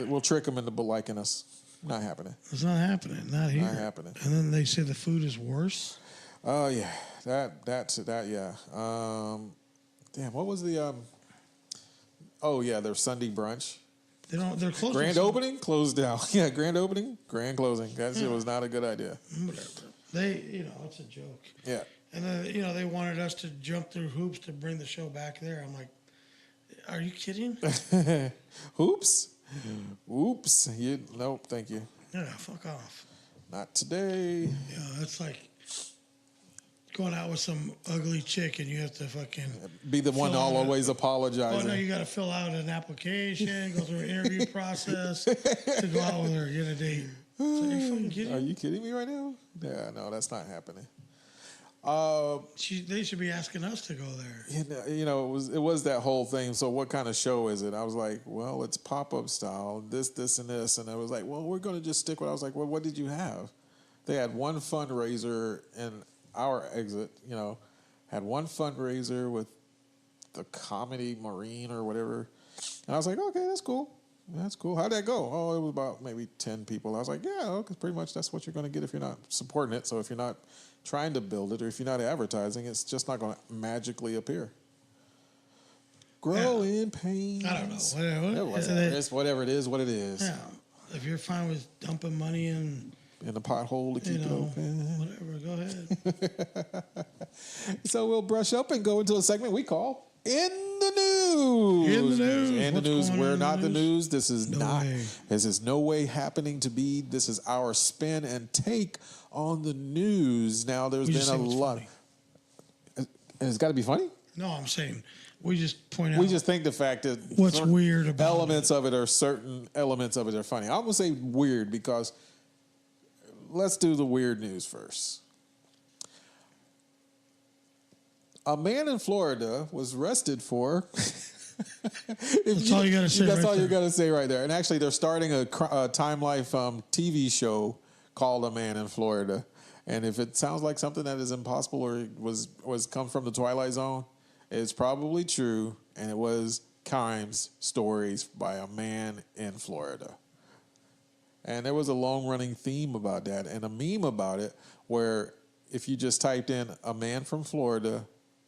we'll trick them into liking us. Not happening. It's not happening. Not here. Not happening. And then they say the food is worse. Oh yeah, that yeah. Damn, what was the Oh yeah, their Sunday brunch. They're closed. Grand opening, closed down. Yeah, grand opening, grand closing. That shit was not a good idea. Whatever. It's a joke. Yeah. And then, they wanted us to jump through hoops to bring the show back there. I'm like, are you kidding? Hoops? Oops. Nope, thank you. Yeah, fuck off. Not today. Yeah, that's like going out with some ugly chick and you have to fucking be the one always apologizing. Oh, no, you got to fill out an application, go through an interview process to go out with her, get a date. So are you fucking kidding me? Are you kidding me right now? Yeah, no, that's not happening. They should be asking us to go there. It was that whole thing. So what kind of show is it? I was like, well, it's pop-up style, this, and this. And I was like, well, we're going to just stick with it. I was like, well, what did you have? They had one fundraiser in our exit, had one fundraiser with the Comedy Marine or whatever. And I was like, okay, that's cool. That's cool. How'd that go? Oh, it was about maybe 10 people. I was like, yeah, because pretty much that's what you're going to get if you're not supporting it. So if you're not trying to build it or if you're not advertising, it's just not going to magically appear. Grow in pain. I don't know. It's whatever it is, what it is. Yeah. If you're fine with dumping money in the pothole to keep it open. Whatever, go ahead. So we'll brush up and go into a segment we call In the News. In the News. In the News. We're not the news. This is This is no way happening to be. This is our spin and take on the news. Now, there's been a lot. And it's got to be funny? No, I'm saying we just point out. We just think the fact that what's weird about elements of it are certain elements of it are funny. I'm going to say weird because let's do the weird news first. A man in Florida was arrested for. That's all you got to say. That's right all there. you got to say right there. And actually, they're starting a Time Life TV show called A Man in Florida. And if it sounds like something that is impossible or was come from the Twilight Zone, it's probably true. And it was Kimes stories by a man in Florida. And there was a long-running theme about that and a meme about it where if you just typed in a man from Florida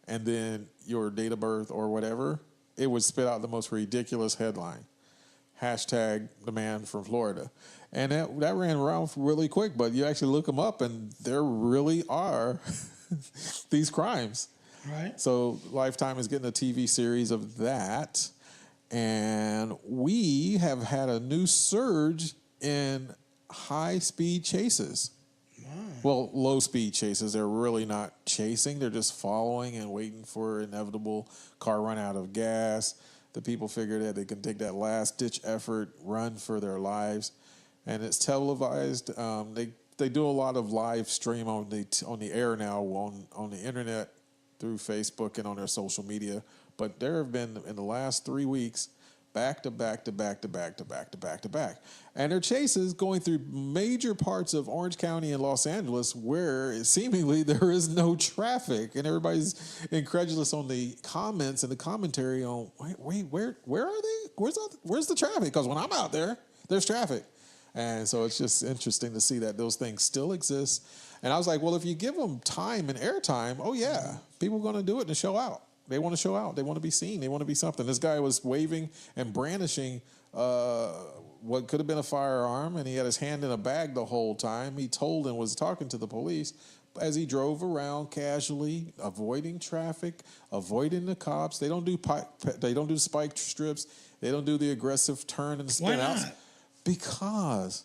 and then your date of birth or whatever, it would spit out the most ridiculous headline. Hashtag the man from Florida. And that ran around really quick, but you actually look them up and there really are these crimes. Right. So Lifetime is getting a TV series of that. And we have had a new surge in high-speed chases. Wow. Well, low-speed chases. They're really not chasing. They're just following and waiting for inevitable car run out of gas. The people figure that they can take that last-ditch effort, run for their lives. And it's televised. They do a lot of live stream on the air now on the internet through Facebook and on their social media. But there have been, in the last 3 weeks, back to back to back to back to back to back to back. And their chases going through major parts of Orange County and Los Angeles where seemingly there is no traffic. And everybody's incredulous on the comments and the commentary on, wait, where are they? Where's the traffic? Because when I'm out there, there's traffic. And so it's just interesting to see that those things still exist. And I was like, well, if you give them time and airtime, oh, yeah, people are going to do it and show out. They want to show out. They want to be seen. They want to be something. This guy was waving and brandishing what could have been a firearm, and he had his hand in a bag the whole time. He told and was talking to the police as he drove around casually, avoiding traffic, avoiding the cops. They don't do spike strips. They don't do the aggressive turn and spin outs. Why not? Because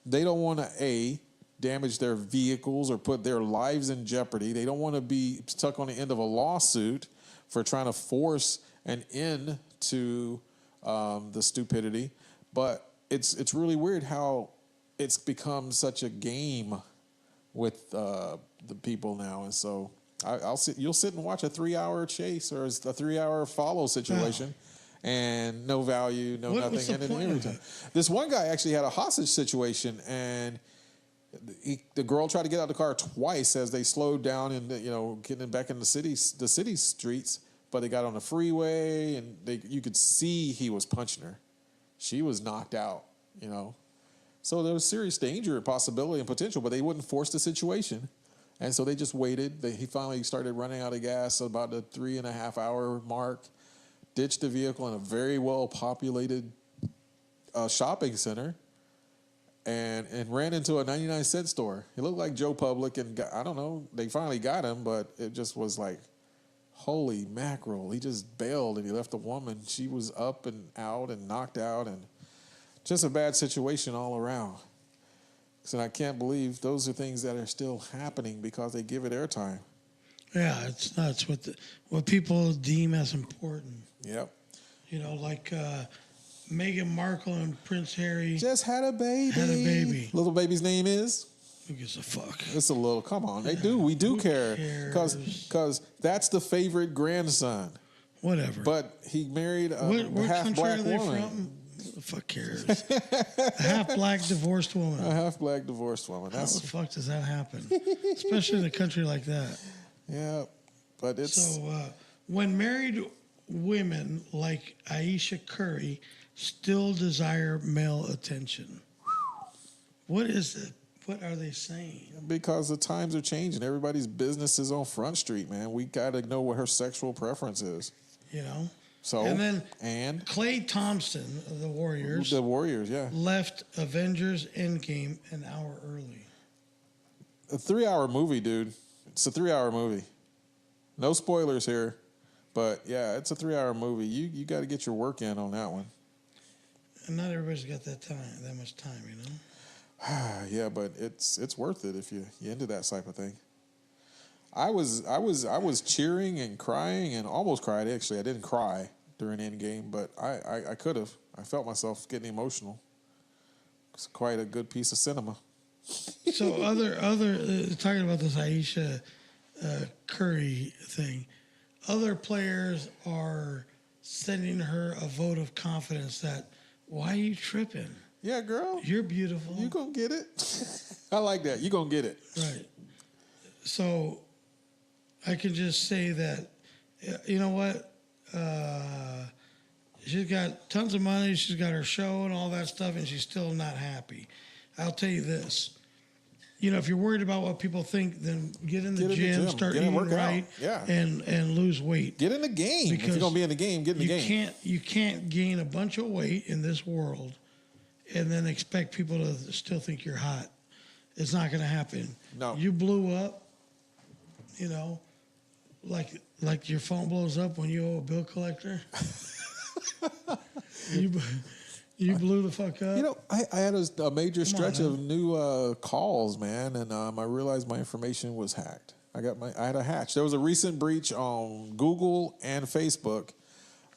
they don't want to, damage their vehicles or put their lives in jeopardy. They don't want to be stuck on the end of a lawsuit for trying to force an end to the stupidity. But it's really weird how it's become such a game with the people now. And so you'll sit and watch a 3-hour chase or a 3-hour follow situation. And no value, nothing. And every time. This one guy actually had a hostage situation, and the girl tried to get out of the car twice as they slowed down and getting back in the city streets. But they got on the freeway, and you could see he was punching her. She was knocked out, So there was serious danger, possibility, and potential, but they wouldn't force the situation. And so they just waited. He finally started running out of gas at about the 3.5-hour mark. Ditched the vehicle in a very well-populated shopping center and ran into a 99-cent store. He looked like Joe Public, and I don't know, they finally got him, but it just was like, holy mackerel. He just bailed, and he left the woman. She was up and out and knocked out, and just a bad situation all around. So I can't believe those are things that are still happening because they give it airtime. Yeah, it's nuts what people deem as important. Yep. Like Meghan Markle and Prince Harry just had a baby. Little baby's name is? Who gives a fuck? It's a little, come on. We do care. Because that's the favorite grandson. Whatever. But he married a What half-black country are they woman. from? Who the fuck cares? A half-black divorced woman. A half-black divorced woman. How the fuck does that happen? Especially in a country like that. Yeah, but it's... So when married women like Aisha Curry still desire male attention, what is it? What are they saying? Because the times are changing. Everybody's business is on Front Street, man. We got to know what her sexual preference is. So, and then and Klay Thompson of the Warriors. The Warriors, yeah. Left Avengers Endgame an hour early. A 3-hour movie, dude. It's a 3-hour movie. No spoilers here. But, yeah, it's a 3-hour movie. You got to get your work in on that one. And not everybody's got that much time, Yeah, but it's worth it if you into that type of thing. I was cheering and crying and almost cried. Actually, I didn't cry during Endgame, but I could have. I felt myself getting emotional. It's quite a good piece of cinema. So other talking about this Aisha Curry thing, other players are sending her a vote of confidence that, why are you tripping? Yeah, girl. You're beautiful. You gonna get it. I like that. You gonna get it. Right. So I can just say that, you know what? She's got tons of money. She's got her show and all that stuff, and she's still not happy. I'll tell you this. If you're worried about what people think, then get in the gym, start Get in, eating work out. right, Yeah. and lose weight. Get in the game. If you're going to be in the game, get in the game. You can't gain a bunch of weight in this world and then expect people to still think you're hot. It's not going to happen. No. You blew up, like your phone blows up when you owe a bill collector. You blew the fuck up. I had a major stretch of new calls, man, and I realized my information was hacked. I had a hatch. There was a recent breach on Google and Facebook,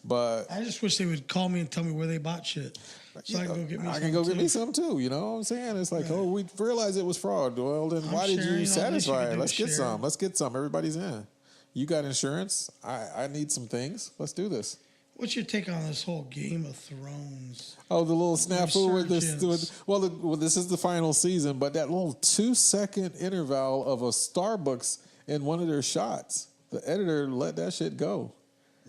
but I just wish they would call me and tell me where they bought shit, so I can go get me. I some can go too. get me some too. You know what I'm saying? It's like, oh, we realized it was fraud. Well, then why did you satisfy it? Let's get some. Let's get some. Everybody's in. You got insurance. I need some things. Let's do this. What's your take on this whole Game of Thrones? Oh, the little snafu with this. Well, this is the final season, but that little 2-second interval of a Starbucks in one of their shots, the editor let that shit go.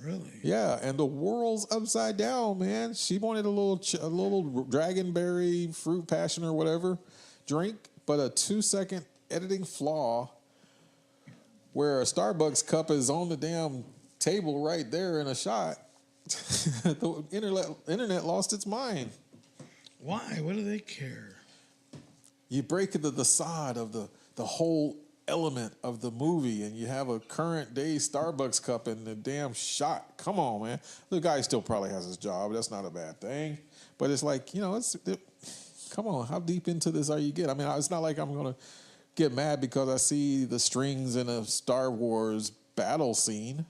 Really? Yeah, and the world's upside down, man. She wanted a little dragonberry fruit passion or whatever drink, but a 2-second editing flaw where a Starbucks cup is on the damn table right there in a shot. The internet lost its mind. Why? What do they care? You break the facade of the whole element of the movie, and you have a current day Starbucks cup in the damn shot. Come on, man. The guy still probably has his job. That's not a bad thing. But it's like, come on. How deep into this are you getting? I mean, it's not like I'm going to get mad because I see the strings in a Star Wars battle scene.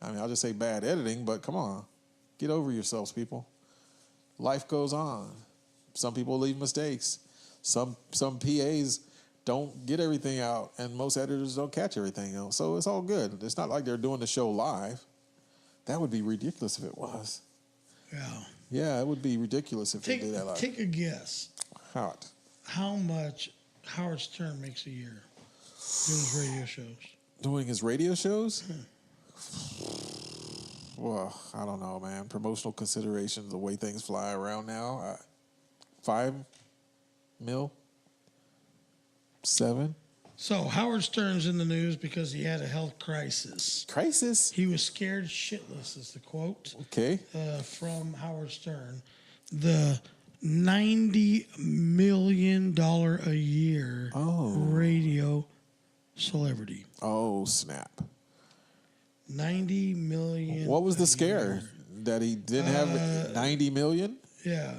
I mean, I'll just say bad editing, but come on. Get over yourselves, people. Life goes on. Some people leave mistakes. Some PAs don't get everything out, and most editors don't catch everything out. So it's all good. It's not like they're doing the show live. That would be ridiculous if it was. Yeah. Yeah, it would be ridiculous if they did that live. Take a guess. How much Howard Stern makes a year doing his radio shows? Doing his radio shows? Well, I don't know, man. Promotional considerations, the way things fly around now. 5 mil? 7? So Howard Stern's in the news because he had a health crisis. Crisis? He was scared shitless, is the quote. Okay. From Howard Stern. The $90 million a year radio celebrity. Oh, snap. 90 million. What was the scare? That he didn't have 90 million? Yeah.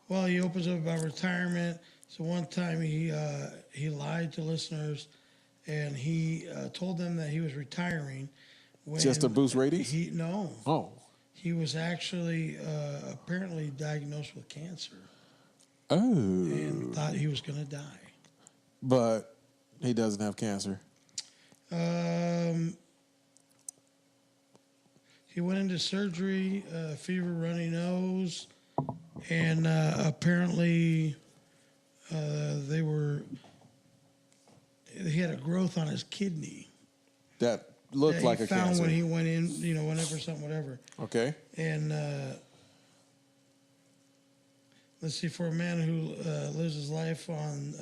Well, he opens up about retirement. So one time he lied to listeners, and he told them that he was retiring. Just to boost ratings? No. Oh. He was actually apparently diagnosed with cancer. Oh. And thought he was going to die. But he doesn't have cancer. He went into surgery, fever, runny nose, and apparently he had a growth on his kidney. That looked like a cancer. He found when he went in, went in for something, whatever. Okay. And let's see, for a man who lives his life on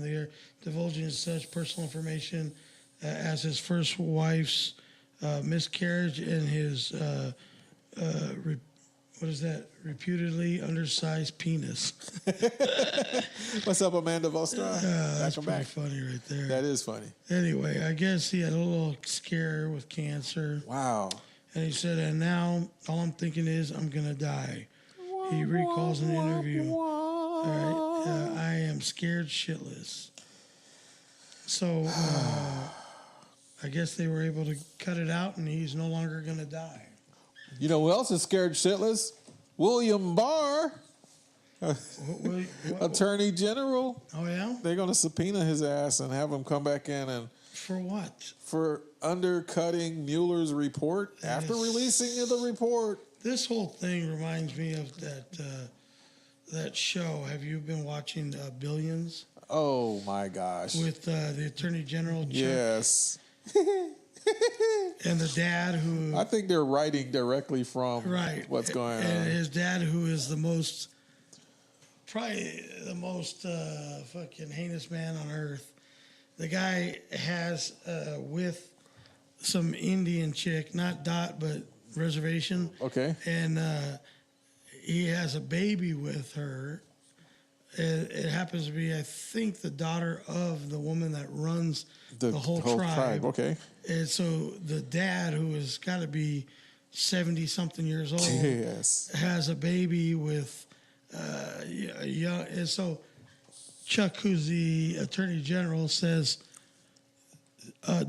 the air, divulging such personal information as his first wife's miscarriage and his reputedly undersized penis. What's up, Amanda Vostra? That's pretty funny right there. That is funny. Anyway, I guess he had a little scare with cancer. Wow. And he said, and now all I'm thinking is I'm going to die. He recalls an interview. All right, I am scared shitless. So I guess they were able to cut it out, and he's no longer going to die. You know who else is scared shitless? William Barr, Attorney General. Oh, yeah? They're going to subpoena his ass and have him come back in and... For what? For undercutting Mueller's report after releasing the report. This whole thing reminds me of that show. Have you been watching Billions? Oh, my gosh. With the Attorney General, Chuck? Yes. And the dad who... I think they're writing directly from what's going on. And his dad, who is the most probably the most fucking heinous man on earth. The guy has with some Indian chick, not Dot, but Reservation. Okay. And he has a baby with her. It happens to be, I think, the daughter of the woman that runs the whole tribe. Okay. And so the dad, who has got to be 70-something years old, Yes. has a baby with young. And so Chuck, who's the attorney general, says,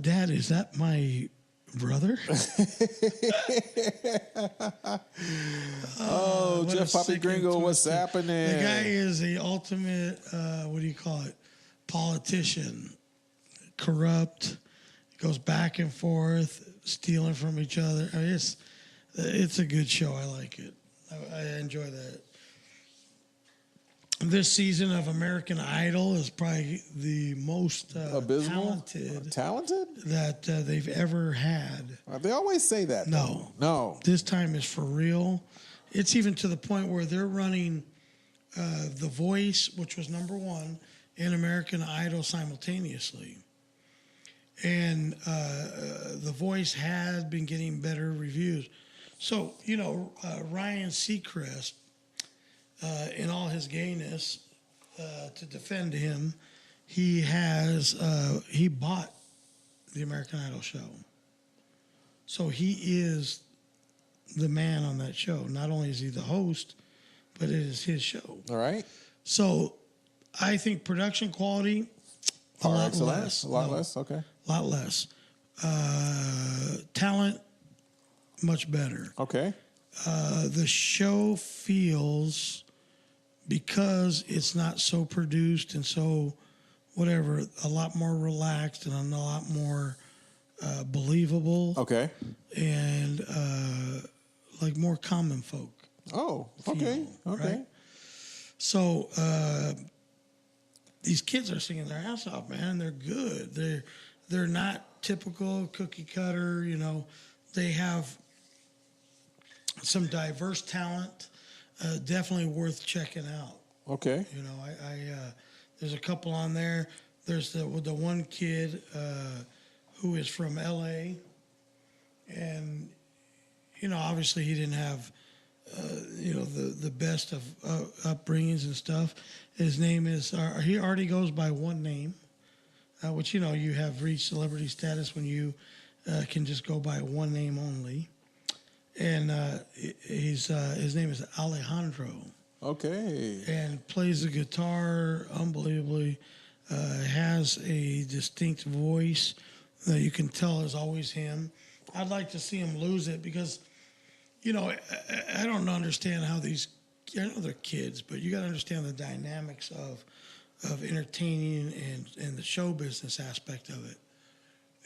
Dad, is that my brother? Oh, what Jeff a Poppy sick Gringo, and what's twisted- happening? The guy is the ultimate, what do you call it, politician. Corrupt, goes back and forth, stealing from each other. I mean, it's a good show. I like it. I enjoy that. This season of American Idol is probably the most Abysmal? talented that they've ever had. They always say that. No. No. This time is for real. It's even to the point where they're running The Voice, which was number one, and American Idol simultaneously. And The Voice had been getting better reviews. So, Ryan Seacrest, in all his gayness, to defend him, he bought the American Idol show. So he is the man on that show. Not only is he the host, but it is his show. All right. So I think production quality, a lot less. A lot less, okay. A lot less. Talent, much better. Okay. The show feels, because it's not so produced and so whatever, a lot more relaxed and a lot more believable. Okay. And like more common folk. Oh, okay. Feel, Okay. right? So these kids are singing their ass off, man. They're good. They're not typical cookie cutter. They have some diverse talent. Definitely worth checking out. Okay. There's a couple on there. There's the one kid who is from L.A. and obviously he didn't have the best of upbringings and stuff. His name is he already goes by one name, which you have reached celebrity status when you can just go by one name only. And his name is Alejandro. Okay. And plays the guitar unbelievably. Has a distinct voice that you can tell is always him. I'd like to see him lose it because, I don't understand how I know they're kids, but you got to understand the dynamics of entertaining and the show business aspect of it.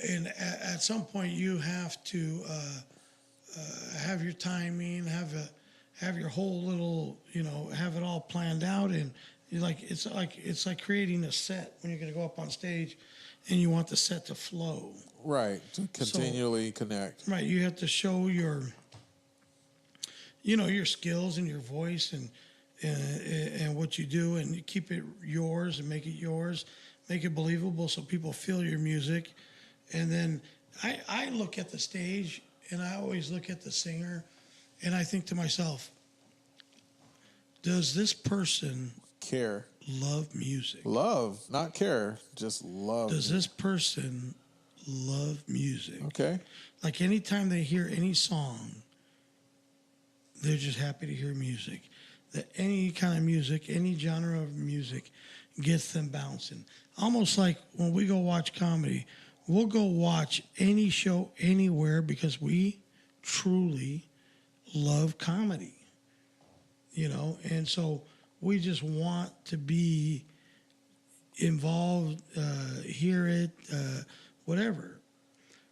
And at some point, you have to have your timing, have your whole little, have it all planned out, and it's like creating a set when you're going to go up on stage, and you want the set to flow. Right, to continually connect. Right, you have to show your skills and your voice and what you do, and you keep it yours and make it yours, make it believable so people feel your music. And then I look at the stage, and I always look at the singer, and I think to myself, does this person Care. love music? Love, not care, just love. Does this person love music? Okay. Like anytime they hear any song, they're just happy to hear music. That any kind of music, any genre of music gets them bouncing. Almost like when we go watch comedy, we'll go watch any show anywhere because we truly love comedy. And so we just want to be involved, hear it, whatever.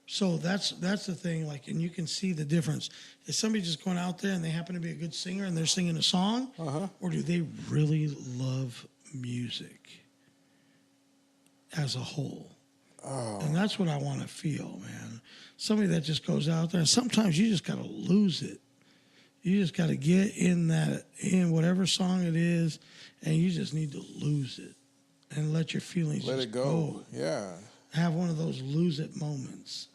So that's the thing, and you can see the difference. Is somebody just going out there and they happen to be a good singer and they're singing a song? Or do they really love music as a whole? Oh. And that's what I want to feel, man. Somebody that just goes out there, and sometimes you just got to lose it. You just got to get in whatever song it is, and you just need to lose it and let your feelings Let just it go. Yeah. Have one of those lose it moments.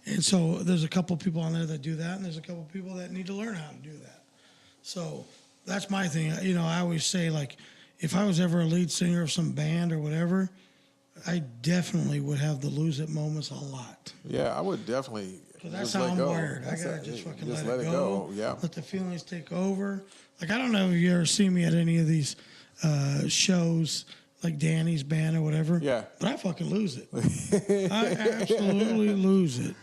And so there's a couple people on there that do that, and there's a couple people that need to learn how to do that. So that's my thing. You know, I always say, like, if I was ever a lead singer of some band or whatever, I definitely would have the lose it moments a lot. Yeah, I would definitely. Because that's how I'm wired. I gotta just fucking let it go. Yeah. Let the feelings take over. Like, I don't know if you ever see me at any of these shows, like Danny's band or whatever. Yeah. But I fucking lose it. I absolutely lose it.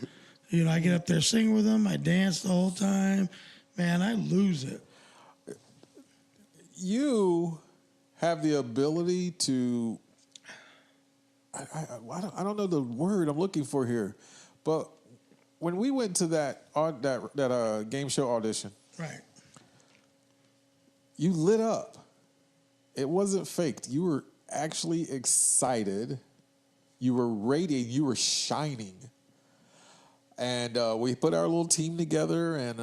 You know, I get up there singing with them. I dance the whole time. Man, I lose it. You have the ability to. I don't know the word I'm looking for here, but when we went to that game show audition, right? You lit up. It wasn't faked. You were actually excited. You were radiating. You were shining. And we put our little team together, and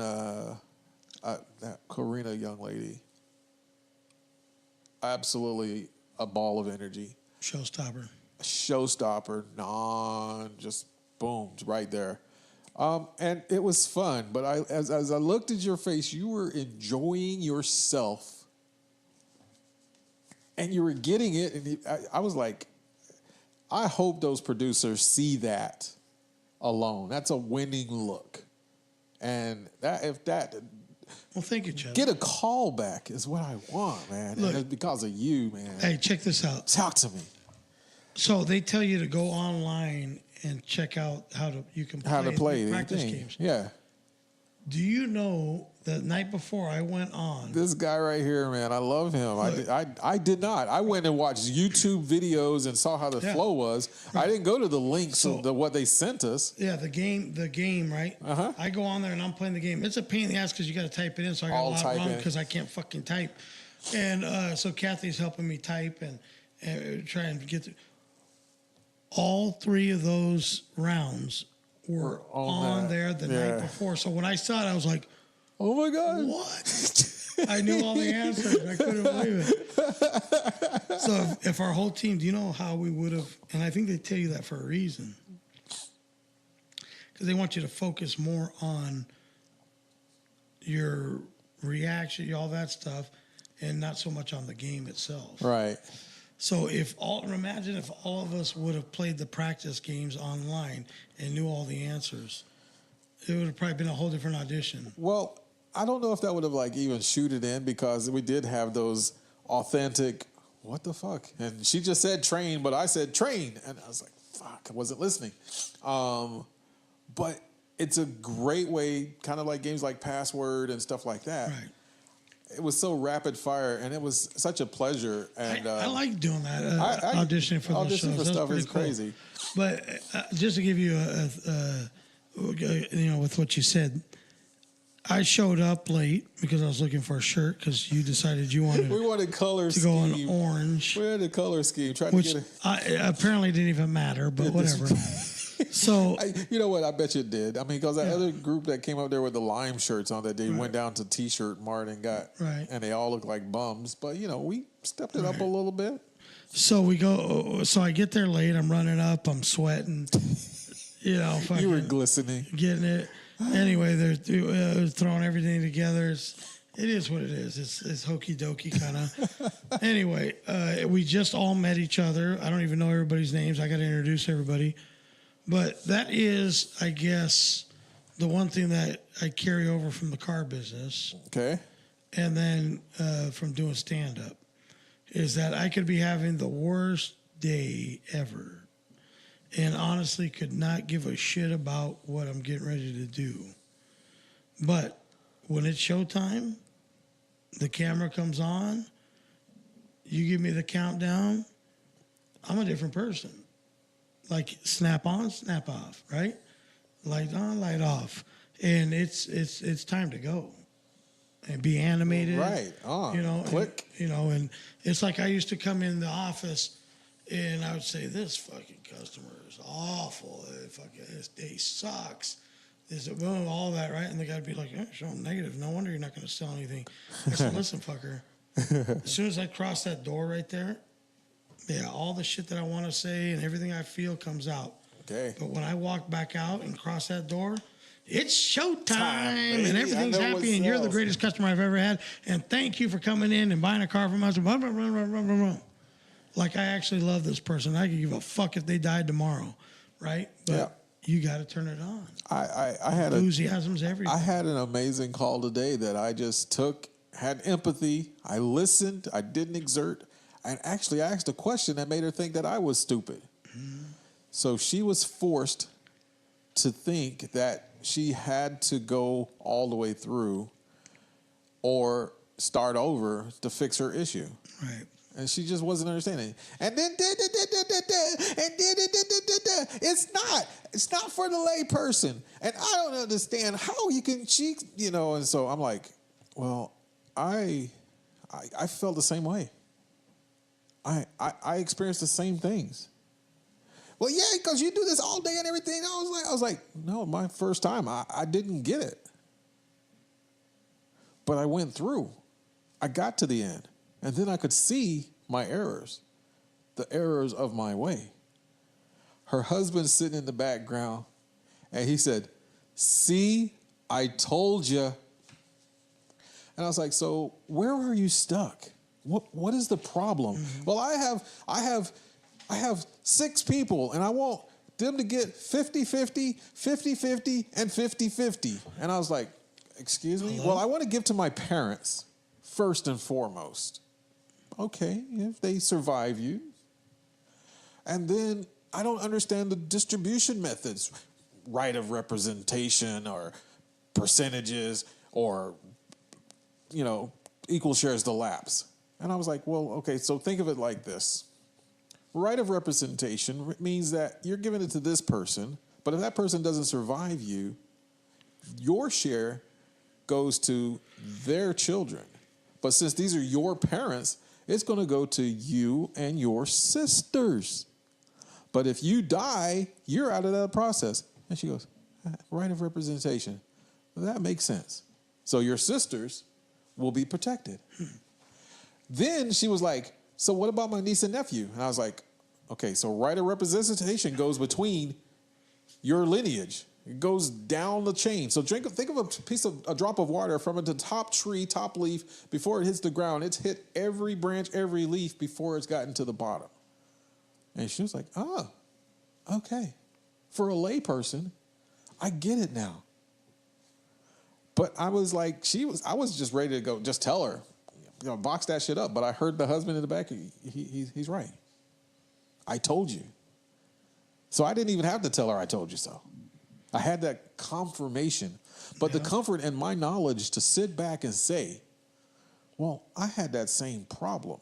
that Karina young lady, absolutely a ball of energy. Showstopper. Just boomed right there. And it was fun. But as I looked at your face, you were enjoying yourself. And you were getting it. And I was like, I hope those producers see that alone. That's a winning look. And well, thank you, Chad. Get a call back is what I want, man. Look, and it's because of you, man. Hey, check this out. Talk to me. So they tell you to go online and check out how to play practice games. Yeah. Do you know the night before I went on? This guy right here, man, I love him. I did not. I went and watched YouTube videos and saw how the flow was. Right. I didn't go to the links of what they sent us. Yeah, the game, right? Uh-huh. I go on there and I'm playing the game. It's a pain in the ass because you got to type it in, so I got a lot wrong because I can't fucking type. And so Kathy's helping me type and try and get through. All three of those rounds were on there the night before. So when I saw it, I was like, oh my God. What? I knew all the answers. I couldn't believe it. So if our whole team, do you know how we would have, and I think they tell you that for a reason. Because they want you to focus more on your reaction, all that stuff, and not so much on the game itself. Right. So imagine if all of us would have played the practice games online and knew all the answers. It would have probably been a whole different audition. Well, I don't know if that would have even shooted in because we did have those authentic, what the fuck? And she just said train, but I said train. And I was like, fuck, I wasn't listening. But it's a great way, kind of like games like Password and stuff like that. Right. It was so rapid fire, and it was such a pleasure. And I like doing that, auditioning for those shows. For stuff is cool. crazy. But just to give you with what you said, I showed up late because I was looking for a shirt because you decided you wanted. We wanted color to go on orange. We had a color scheme, which apparently didn't even matter, but whatever. So you know what? I bet you it did. I mean, because that other group that came up there with the lime shirts on that day went down to T-shirt Mart and got, and they all looked like bums. But we stepped it up a little bit. So we go. So I get there late. I'm running up. I'm sweating. You were glistening, getting it. Anyway, they're throwing everything together. It is what it is. It's hokey dokey kind of. Anyway, we just all met each other. I don't even know everybody's names. I got to introduce everybody. But that is, I guess, the one thing that I carry over from the car business. Okay. And then from doing stand-up is that I could be having the worst day ever and honestly could not give a shit about what I'm getting ready to do. But when it's showtime, the camera comes on, you give me the countdown, I'm a different person. Like snap on, snap off, right? Light on, light off, and it's time to go and be animated, right? Click, and it's like I used to come in the office, and I would say, "This fucking customer is awful. This day sucks. Is it well, all that, right? And the guy'd be like, show negative. No wonder you're not going to sell anything. I said, listen, fucker. As soon as I cross that door right there, yeah, all the shit that I want to say and everything I feel comes out. Okay. But when I walk back out and cross that door, it's showtime baby. and everything's happy and you're the greatest customer I've ever had. And thank you for coming in and buying a car from us. Blah, blah, blah, blah, blah, blah. Like, I actually love this person. I could give a fuck if they died tomorrow, right? But you got to turn it on. I had enthusiasm's everything. I had an amazing call today that I just took, had empathy. I listened. I didn't exert. And actually, I asked a question that made her think that I was stupid. Mm-hmm. So she was forced to think that she had to go all the way through or start over to fix her issue. Right. And she just wasn't understanding. And then, it's not for the lay person. And I don't understand how you can cheat, and so I'm like, well, I felt the same way. I experienced the same things. Well, yeah, because you do this all day and everything. I was like, no, my first time, I didn't get it. But I went through. I got to the end. And then I could see my errors, the errors of my way. Her husband's sitting in the background, and he said, see, I told you. And I was like, so where are you stuck? What is the problem? Mm-hmm. Well, I have 6 people, and I want them to get 50-50, 50-50, and 50-50. And I was like, excuse me? Well, I want to give to my parents first and foremost. Okay, if they survive you. And then I don't understand the distribution methods, right of representation or percentages or, equal shares to lapse. And I was like, well, okay, so think of it like this. Right of representation means that you're giving it to this person, but if that person doesn't survive you, your share goes to their children. But since these are your parents, it's going to go to you and your sisters. But if you die, you're out of that process. And she goes, right of representation. Well, that makes sense. So your sisters will be protected. Then she was like, so what about my niece and nephew? And I was like, okay, so right of representation goes between your lineage. It goes down the chain. So think of a drop of water from the top tree, top leaf, before it hits the ground. It's hit every branch, every leaf before it's gotten to the bottom. And she was like, oh, okay. For a lay person, I get it now. But I was like, I was just ready to go, just tell her, box that shit up. But I heard the husband in the back, he's right. I told you. So I didn't even have to tell her I told you so. I had that confirmation, but the comfort and my knowledge to sit back and say, well, I had that same problem.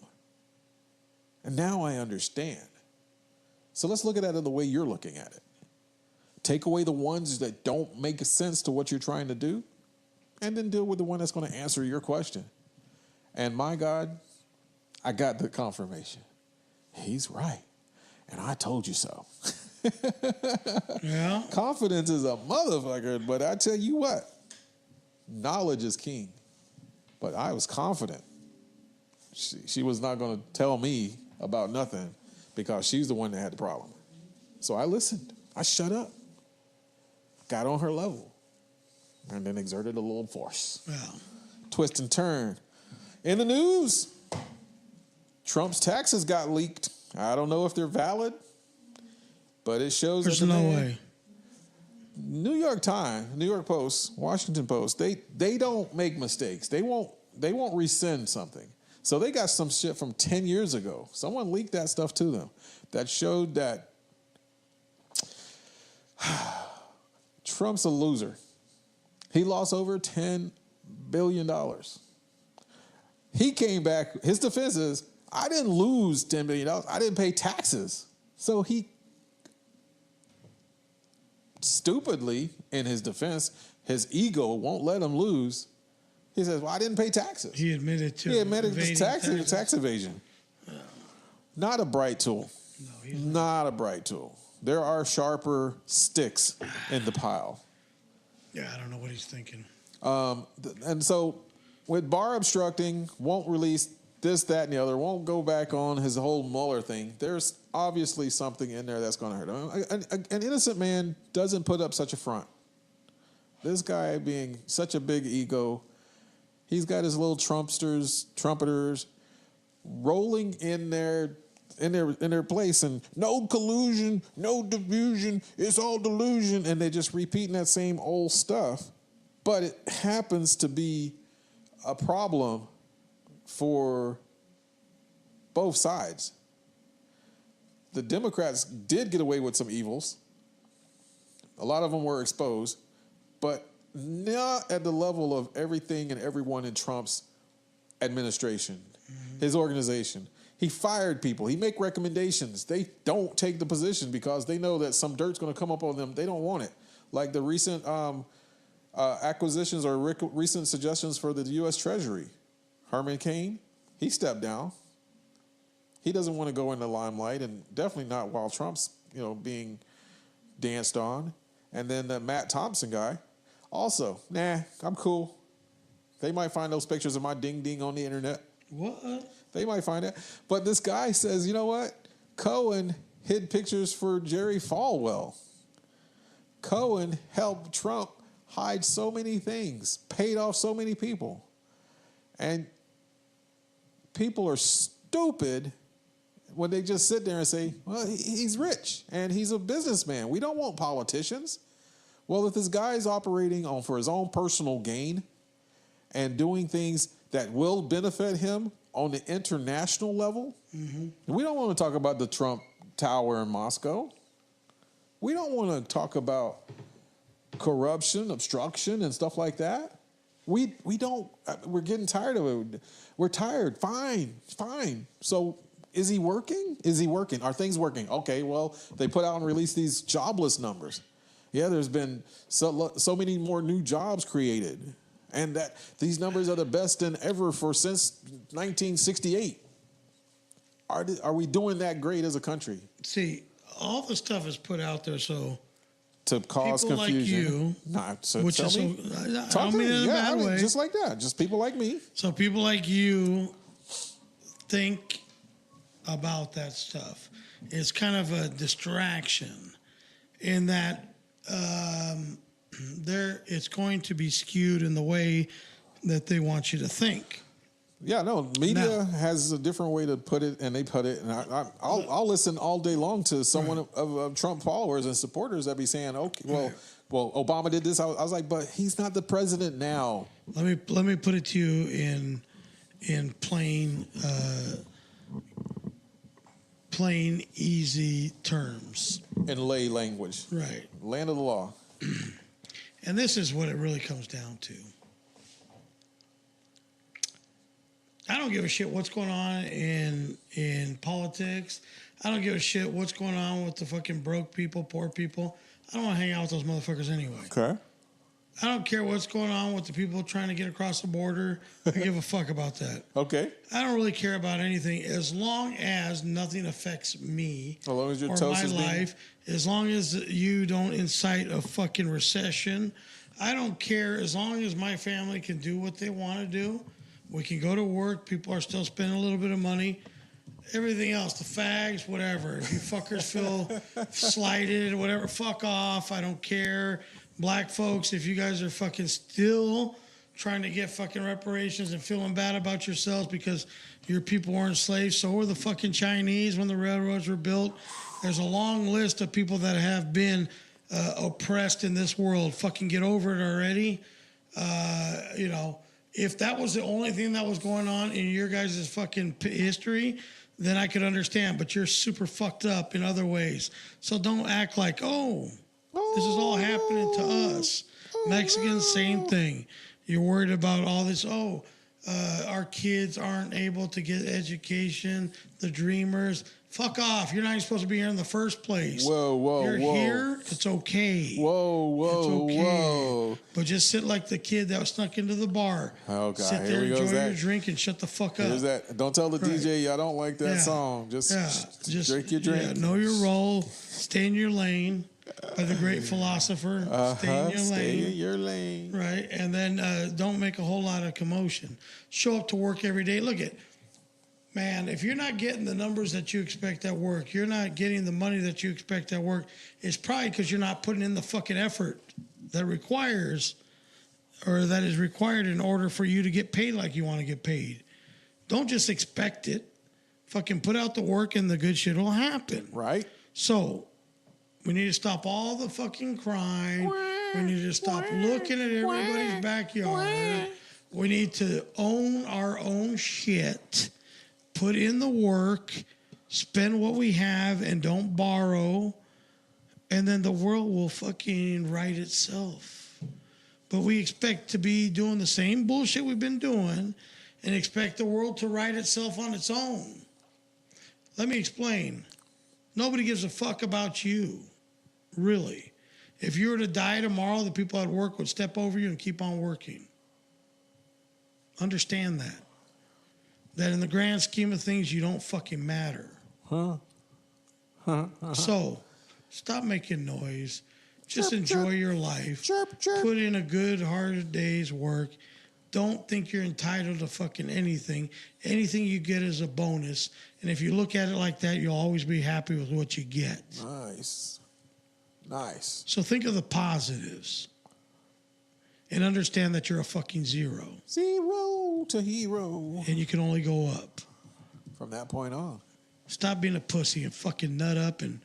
And now I understand. So let's look at it the way you're looking at it. Take away the ones that don't make sense to what you're trying to do, and then deal with the one that's going to answer your question. And my God, I got the confirmation. He's right. And I told you so. Yeah. Confidence is a motherfucker, but I tell you what, knowledge is king. But I was confident. She was not going to tell me about nothing because she's the one that had the problem. So I listened. I shut up. Got on her level. And then exerted a little force. Yeah. Twist and turn. In the news, Trump's taxes got leaked. I don't know if they're valid, but it shows There's that no way. New York Times, New York Post, Washington Post, they don't make mistakes. They won't rescind something. So they got some shit from 10 years ago. Someone leaked that stuff to them that showed that Trump's a loser. He lost over $10 billion. He came back, his defense is, I didn't lose $10 billion. I didn't pay taxes. So he stupidly, in his defense, his ego won't let him lose. He says, well, I didn't pay taxes. He admitted to tax evasion. Yeah. Not a bright tool. No, not a bright tool. There are sharper sticks in the pile. Yeah, I don't know what he's thinking. And so with Barr obstructing, won't release this, that, and the other, won't go back on his whole Mueller thing, there's obviously something in there that's going to hurt him. An innocent man doesn't put up such a front. This guy being such a big ego, he's got his little trumpeters rolling in their place, and no collusion, no delusion, it's all delusion, and they're just repeating that same old stuff. But it happens to be a problem for both sides. The Democrats did get away with some evils. A lot of them were exposed, but not at the level of everything and everyone in Trump's administration, his organization. He fired people. He make recommendations. They don't take the position because they know that some dirt's going to come up on them. They don't want it. Like the recent acquisitions or recent suggestions for the U.S. Treasury. Herman Cain, he stepped down. He doesn't want to go in the limelight, and definitely not while Trump's being danced on. And then the Matt Thompson guy, also, nah, I'm cool. They might find those pictures of my ding-ding on the internet. What? They might find it. But this guy says, you know what? Cohen hid pictures for Jerry Falwell. Cohen helped Trump hide so many things, paid off so many people. And people are stupid when they just sit there and say, well, he's rich and he's a businessman. We don't want politicians. Well, if this guy is operating for his own personal gain and doing things that will benefit him on the international level, we don't want to talk about the Trump Tower in Moscow. We don't want to talk about corruption, obstruction, and stuff like that. We don't. We're getting tired of it. We're tired. Fine. So is he working? Are things working? Okay, well, they put out and released these jobless numbers. Yeah, there's been so many more new jobs created. And that these numbers are the best in ever since 1968. Are we doing that great as a country? See, all the stuff is put out there to cause people confusion. Like so which tell is me. I Talk don't to mean me. it in a bad way. Just like that. Just people like me. So people like you think about that stuff. It's kind of a distraction in that it's going to be skewed in the way that they want you to think. Yeah, no, media has a different way to put it, and they put it, and I'll listen all day long to someone of Trump followers and supporters that be saying, okay, well, Obama did this. I was like, but he's not the president now. Let me put it to you in plain easy terms. In lay language. Right. Land of the law. And this is what it really comes down to. I don't give a shit what's going on in politics. I don't give a shit what's going on with the fucking broke people, poor people. I don't want to hang out with those motherfuckers anyway. Okay. I don't care what's going on with the people trying to get across the border. I give a fuck about that. Okay. I don't really care about anything as long as nothing affects me as long as your or toast my is life. As long as you don't incite a fucking recession. I don't care as long as my family can do what they want to do. We can go to work. People are still spending a little bit of money. Everything else, the fags, whatever. If you fuckers feel slighted or whatever, fuck off. I don't care. Black folks, if you guys are fucking still trying to get fucking reparations and feeling bad about yourselves because your people weren't slaves, so were the fucking Chinese when the railroads were built. There's a long list of people that have been oppressed in this world. Fucking get over it already. If that was the only thing that was going on in your guys' fucking history, then I could understand. But you're super fucked up in other ways. So don't act like, this is all happening to us. Mexicans, same thing. You're worried about all this, our kids aren't able to get education, the dreamers. Fuck off. You're not even supposed to be here in the first place. Whoa. You're here. It's okay. Whoa. But just sit like the kid that was snuck into the bar. Oh, God. Sit there, enjoy your drink, and shut the fuck up. Here's that. Don't tell the DJ I don't like that song. Just drink your drink. Yeah, know your role. Stay in your lane. by the great philosopher. Stay in your Stay lane. in your lane. Right. And then don't make a whole lot of commotion. Show up to work every day. Look at, man, if you're not getting the numbers that you expect at work, you're not getting the money that you expect at work, it's probably because you're not putting in the fucking effort that requires or that is required in order for you to get paid like you want to get paid. Don't just expect it. Fucking put out the work and the good shit will happen. Right. So we need to stop all the fucking crime. We need to stop looking at everybody's backyard. We need to own our own shit. Put in the work. Spend what we have and don't borrow. And then the world will fucking right itself. But we expect to be doing the same bullshit we've been doing and expect the world to right itself on its own. Let me explain. Nobody gives a fuck about you, really. If you were to die tomorrow, the people at work would step over you and keep on working. Understand that. That in the grand scheme of things, you don't fucking matter. So, stop making noise. Just enjoy your life. Put in a good, hard day's work. Don't think you're entitled to fucking anything. Anything you get is a bonus. And if you look at it like that, you'll always be happy with what you get. Nice. So think of the positives. And understand that you're a fucking zero. Zero to hero. And you can only go up. From that point on. Stop being a pussy and fucking nut up and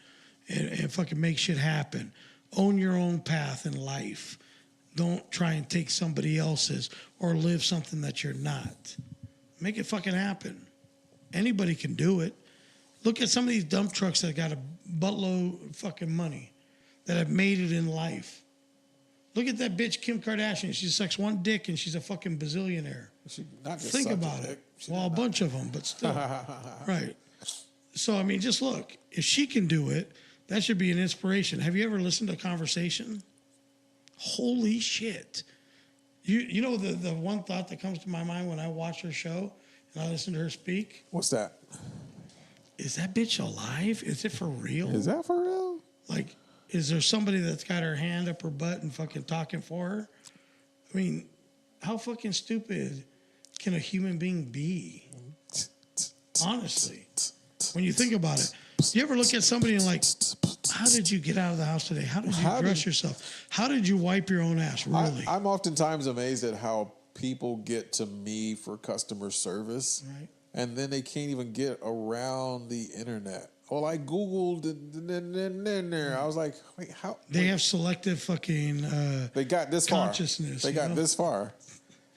fucking make shit happen. Own your own path in life. Don't try and take somebody else's or live something that you're not. Make it fucking happen. Anybody can do it. Look at some of these dump trucks that got a buttload of fucking money that have made it in life. Look at that bitch Kim Kardashian. She sucks one dick and she's a fucking bazillionaire. She not just Think sucked about a it. dick. Well, a bunch of them, but still. Right. So, I mean, just look. If she can do it, that should be an inspiration. Have you ever listened to a conversation? Holy shit. You know the one thought that comes to my mind when I watch her show and I listen to her speak? What's that? Is that bitch alive? Is it for real? Is that for real? Like, is there somebody that's got her hand up her butt and fucking talking for her? I mean, how fucking stupid can a human being be? Honestly. When you think about it. You ever look at somebody and like, how did you get out of the house today? How did you dress yourself? How did you wipe your own ass, really? I'm oftentimes amazed at how people get to me for customer service. Right. And then they can't even get around the internet. Well, I Googled and I was like, wait, how? They have selective fucking they got this far. consciousness. They got this far.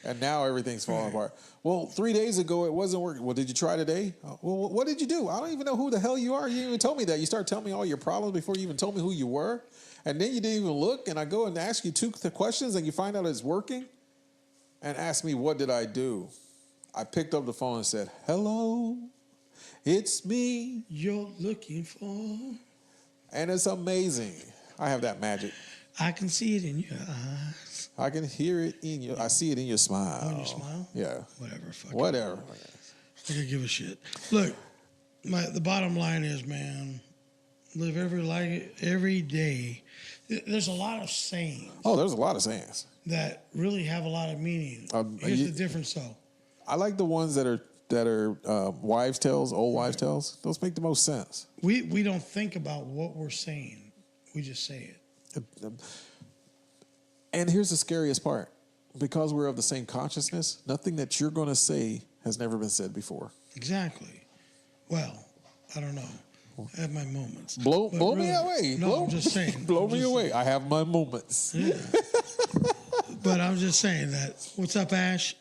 And now everything's falling apart. Well, 3 days ago, it wasn't working. Well, did you try today? Well, what did you do? I don't even know who the hell you are. You didn't even tell me that. You started telling me all your problems before you even told me who you were. And then you didn't even look. And I go and ask you two questions and you find out it's working. And ask me, what did I do? I picked up the phone and said, hello, it's me. You're looking for. And it's amazing. I have that magic. I can see it in your eyes. I can hear it in your, I see it in your smile. Oh, in your smile? Yeah. Whatever. Fuck Whatever. I could give a shit. Look, the bottom line is, man, live every day. There's a lot of sayings. Oh, there's a lot of sayings that really have a lot of meaning. Here's the difference, though. I like the ones that are wives' tales, old wives' tales. Those make the most sense. We don't think about what we're saying. We just say it. And here's the scariest part. Because we're of the same consciousness, nothing that you're going to say has never been said before. Exactly. Well, I don't know. I have my moments. Blow really, me away. No, I'm just saying. Blow me away. I have my moments. Yeah. But I'm just saying that. What's up, Ash?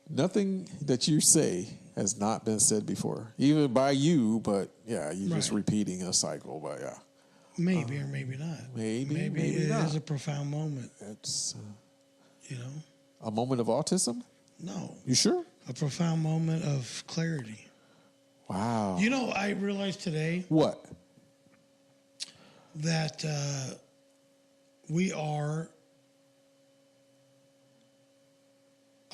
Nothing that you say has not been said before, even by you. But yeah, you're just repeating a cycle. But yeah, maybe or maybe not. Maybe it not. is a profound moment. It's a moment of autism. No, you sure? A profound moment of clarity. Wow. You know, I realized today. What? That we are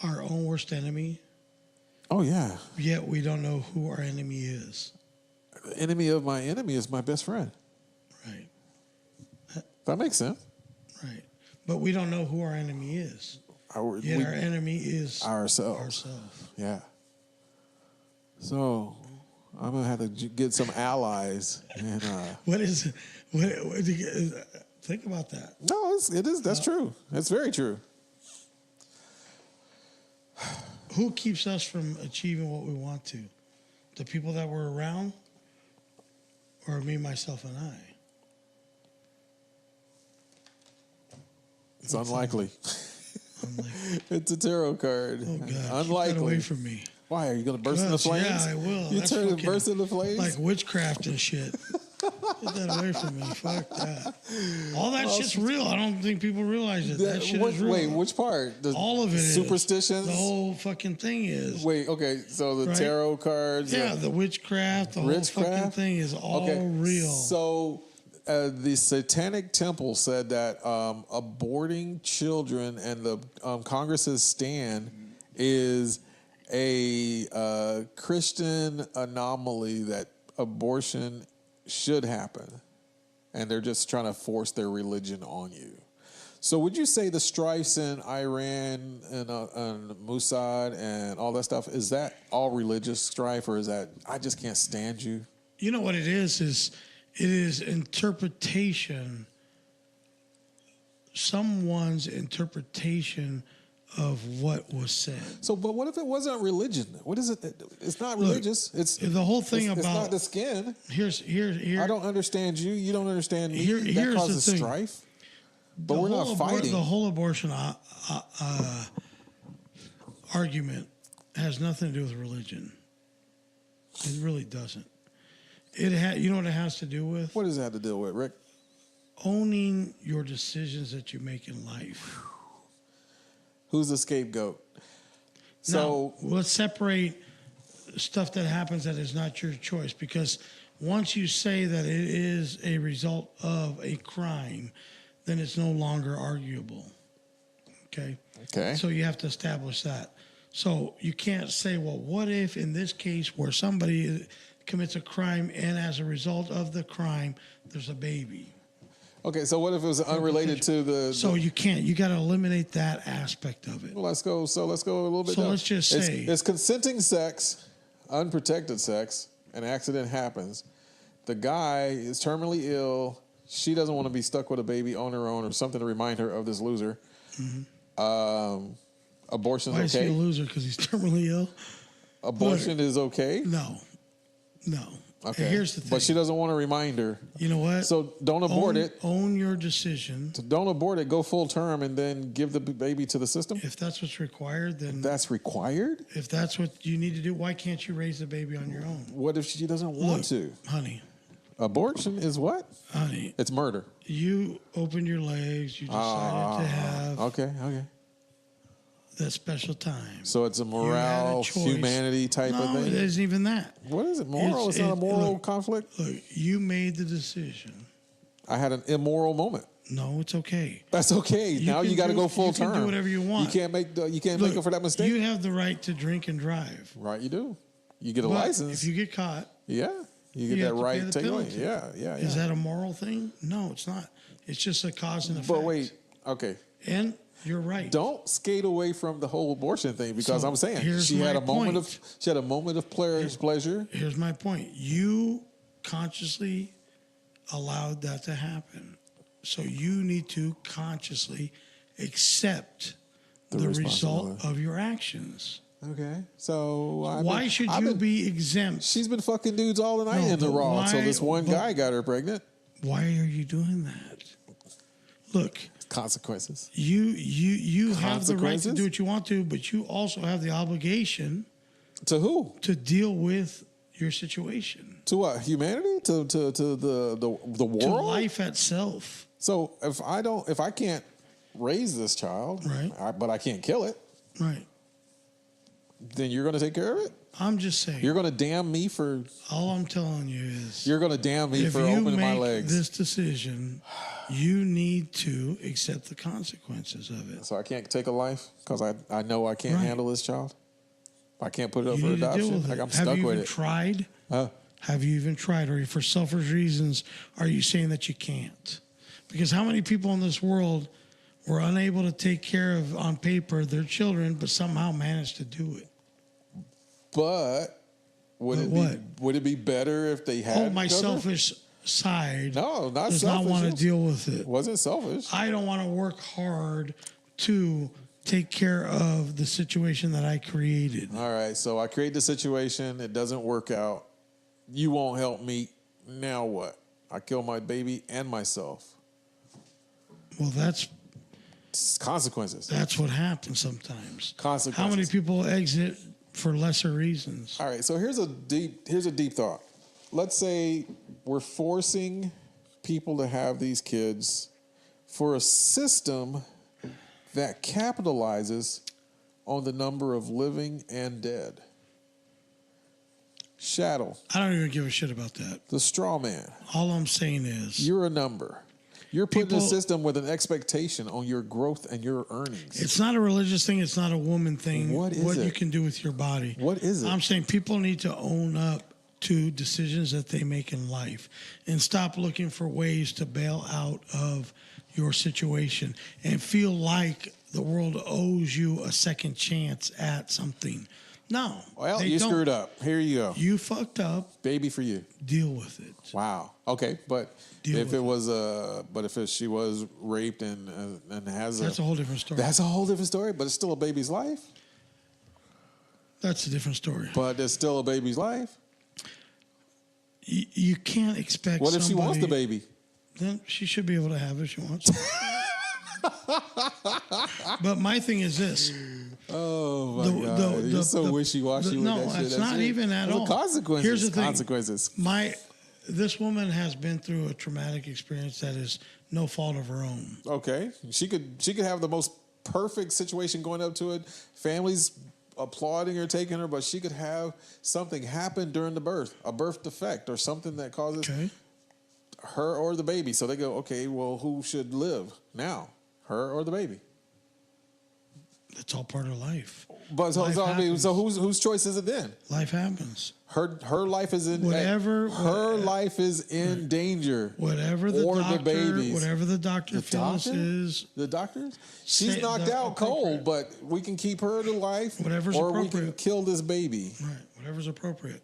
our own worst enemy. Oh, yeah. Yet we don't know who our enemy is. The enemy of my enemy is my best friend. Right. That makes sense. Right. But we don't know who our enemy is. Our enemy is ourselves. Yeah. So I'm going to have to get some allies. And, what is it? Think about that. No, it is. That's true. That's very true. Who keeps us from achieving what we want to? The people that we're around, or me, myself, and I? It's unlikely. It's a tarot card. Oh, God. Unlikely. Keep that away from me. Why? Are you going to burst into flames? Yeah, I will. You That's turn to burst into flames? Like witchcraft and shit. Get that away from me. Fuck that. All that shit's real. I don't think people realize it. That shit is real. Wait, which part? All of it superstitions? The whole fucking thing is. Wait, okay. So the tarot cards. Yeah, the witchcraft, the whole fucking thing is all real. So the Satanic Temple said that aborting children and the Congress's stand is a Christian anomaly that abortion should happen, and they're just trying to force their religion on you. So would you say the strifes in Iran and Mossad and all that stuff, is that all religious strife, or is that I just can't stand you? You know what it is it is interpretation, someone's interpretation of what was said. So, but what if it wasn't religion? What is it? It's not religious. It's the whole thing it's about not the skin. Here. I don't understand you. You don't understand me. Here's that causes the thing. strife. But we're not fighting. The whole abortion argument has nothing to do with religion. It really doesn't. You know what it has to do with? What does it have to do with, Rick? Owning your decisions that you make in life. Who's the scapegoat? So now, let's separate stuff that happens that is not your choice, because once you say that it is a result of a crime, then it's no longer arguable. Okay? Okay. So you have to establish that. So you can't say, well, what if in this case where somebody commits a crime and as a result of the crime, there's a baby? Okay, so what if it was unrelated to the... So you can't. You got to eliminate that aspect of it. Well, let's go a little bit down. Let's just say... It's consenting sex, unprotected sex, an accident happens. The guy is terminally ill. She doesn't want to be stuck with a baby on her own or something to remind her of this loser. Mm-hmm. Abortion's okay? Why is he a loser? Because he's terminally ill? Abortion is okay? No. Okay. And here's the thing. But she doesn't want a reminder. You know what? So don't abort it. Own your decision. So don't abort it. Go full term and then give the baby to the system. If that's what's required, then... That's required? If that's what you need to do, why can't you raise the baby on your own? What if she doesn't want to? Honey. Abortion is what? Honey. It's murder. You opened your legs. You decided to have... Okay. That special time. So it's a morale, humanity type of thing? No, it isn't even that. What is it? Moral? It's not a moral conflict? Look, you made the decision. I had an immoral moment. No, it's okay. That's okay. Now you got to go full term. You can do whatever you want. You can't make up for that mistake. You have the right to drink and drive. Right, you do. You get a license. If you get caught, you get that right to take away. Yeah. Is that a moral thing? No, it's not. It's just a cause and effect. But wait, okay. And you're right. Don't skate away from the whole abortion thing, because I'm saying she had a moment of pleasure. Here's my point. You consciously allowed that to happen. So you need to consciously accept the result of your actions. Okay. So why should you be exempt? She's been fucking dudes all the night in the raw until this one guy got her pregnant. Why are you doing that? Look. Consequences. You have the right to do what you want to, but you also have the obligation to who? To deal with your situation. To what? Humanity? To the world? To life itself. So if I can't raise this child, right? But I can't kill it, right? Then you're going to take care of it? I'm just saying. You're going to damn me for... All I'm telling you is... You're going to damn me for opening my legs. If you make this decision, you need to accept the consequences of it. So I can't take a life because I know I can't handle this child? I can't put it up for adoption? Like I'm stuck with it. Have you even tried? Have you even tried? Or for selfish reasons, are you saying that you can't? Because how many people in this world were unable to take care of, on paper, their children, but somehow managed to do it? But would it be better if they had? Oh, my selfish side. No, not does selfish. not want to deal with it. Wasn't selfish. I don't want to work hard to take care of the situation that I created. All right, so I create the situation. It doesn't work out. You won't help me. Now what? I kill my baby and myself. Well, that's consequences. That's what happens sometimes. Consequences. How many people exit for lesser reasons? All right, so here's a deep thought. Let's say we're forcing people to have these kids for a system that capitalizes on the number of living and dead. Shadow. I don't even give a shit about that. The straw man. All I'm saying is, you're a number. You're putting a system with an expectation on your growth and your earnings. It's not a religious thing. It's not a woman thing. What is it? You can do with your body. What is it? I'm saying people need to own up to decisions that they make in life and stop looking for ways to bail out of your situation and feel like the world owes you a second chance at something. No. Well, you screwed up. Here you go. You fucked up. Baby for you. Deal with it. Wow. Okay, but if she was raped and has that's a whole different story. That's a whole different story, but it's still a baby's life. That's a different story. But it's still a baby's life. You can't expect. What if she wants the baby? Then she should be able to have it if she wants. But my thing is this. Oh my God! You're so wishy-washy with that shit. No, it's not even at all. Consequences. Here's the thing. Consequences. This woman has been through a traumatic experience that is no fault of her own. Okay, she could have the most perfect situation going up to it. Families applauding her, taking her, but she could have something happen during the birth, a birth defect or something that causes her or the baby. So they go, okay, well, who should live now, her or the baby? It's all part of life. But so whose choice is it then? Life happens. Her life is in life is in danger. Whatever the doctor feels is the doctors. She's knocked out cold, but we can keep her to life. Whatever's or appropriate. We can kill this baby. Right. Whatever's appropriate.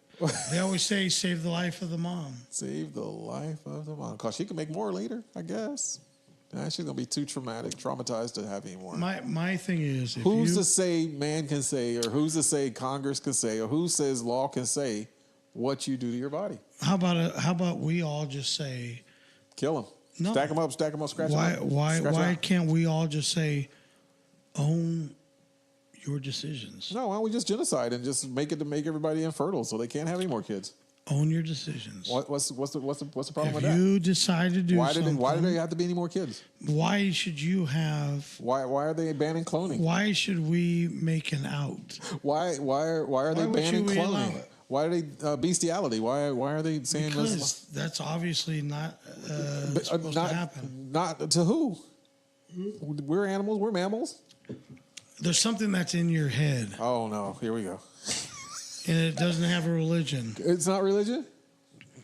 They always say, "Save the life of the mom." Save the life of the mom, because she can make more later, I guess. Nah, she's gonna be too traumatized to have any more. My thing is, who's to say man can say, or who's to say Congress can say, or who says law can say what you do to your body? How about we all just say, kill them, no. stack them up, scratch them up. Why can't we all just say, own your decisions? No, why don't we just genocide and just make everybody infertile so they can't have any more kids? Own your decisions. What's the problem with that? If you decide to do something, why do they have to be any more kids? Why should you have? Why are they banning cloning? Why should we make an out? Why are they banning cloning? Why are they bestiality? Why are they saying because that's obviously not supposed to happen. Not to who? We're animals. We're mammals. There's something that's in your head. Oh no! Here we go. And it doesn't have a religion. It's not religion?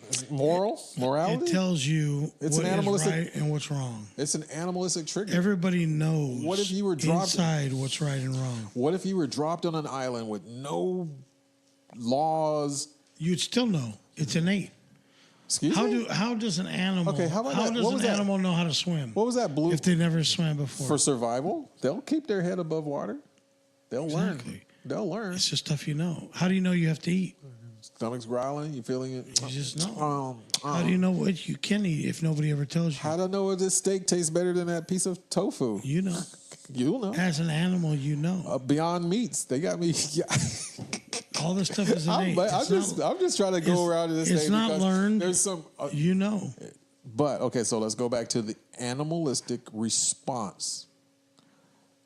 It's morality? It tells you it's what an animalistic, is right and what's wrong. It's an animalistic trigger. Everybody knows what if you were dropped, inside what's right and wrong. What if you were dropped on an island with no laws? You'd still know. It's innate. Excuse me? How does an animal animal know how to swim? What was that blue? If they never swam before. For survival, they'll keep their head above water. They'll learn. They'll learn. It's just stuff you know. How do you know you have to eat? Stomach's growling. You feeling it? You just know. How do you know what you can eat if nobody ever tells you? How do I know this steak tastes better than that piece of tofu? You know. You'll know. As an animal, you know. Beyond Meats, they got me. All this stuff is innate. I'm just trying to go around to this. It's not learned. There's some. You know. But okay, so let's go back to the animalistic response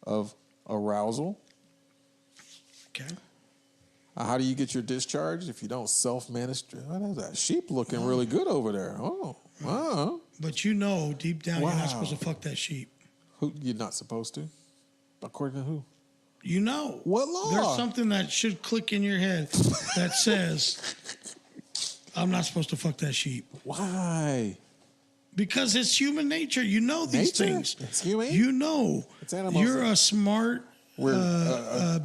of arousal. Okay. How do you get your discharge if you don't self-manage? What is that sheep looking really good over there? Oh, But you know deep down you're not supposed to fuck that sheep. Who you're not supposed to? According to who? You know. What law? There's something that should click in your head that says, I'm not supposed to fuck that sheep. Why? Because it's human nature. You know these things. It's human. You know. It's animals. You're a smart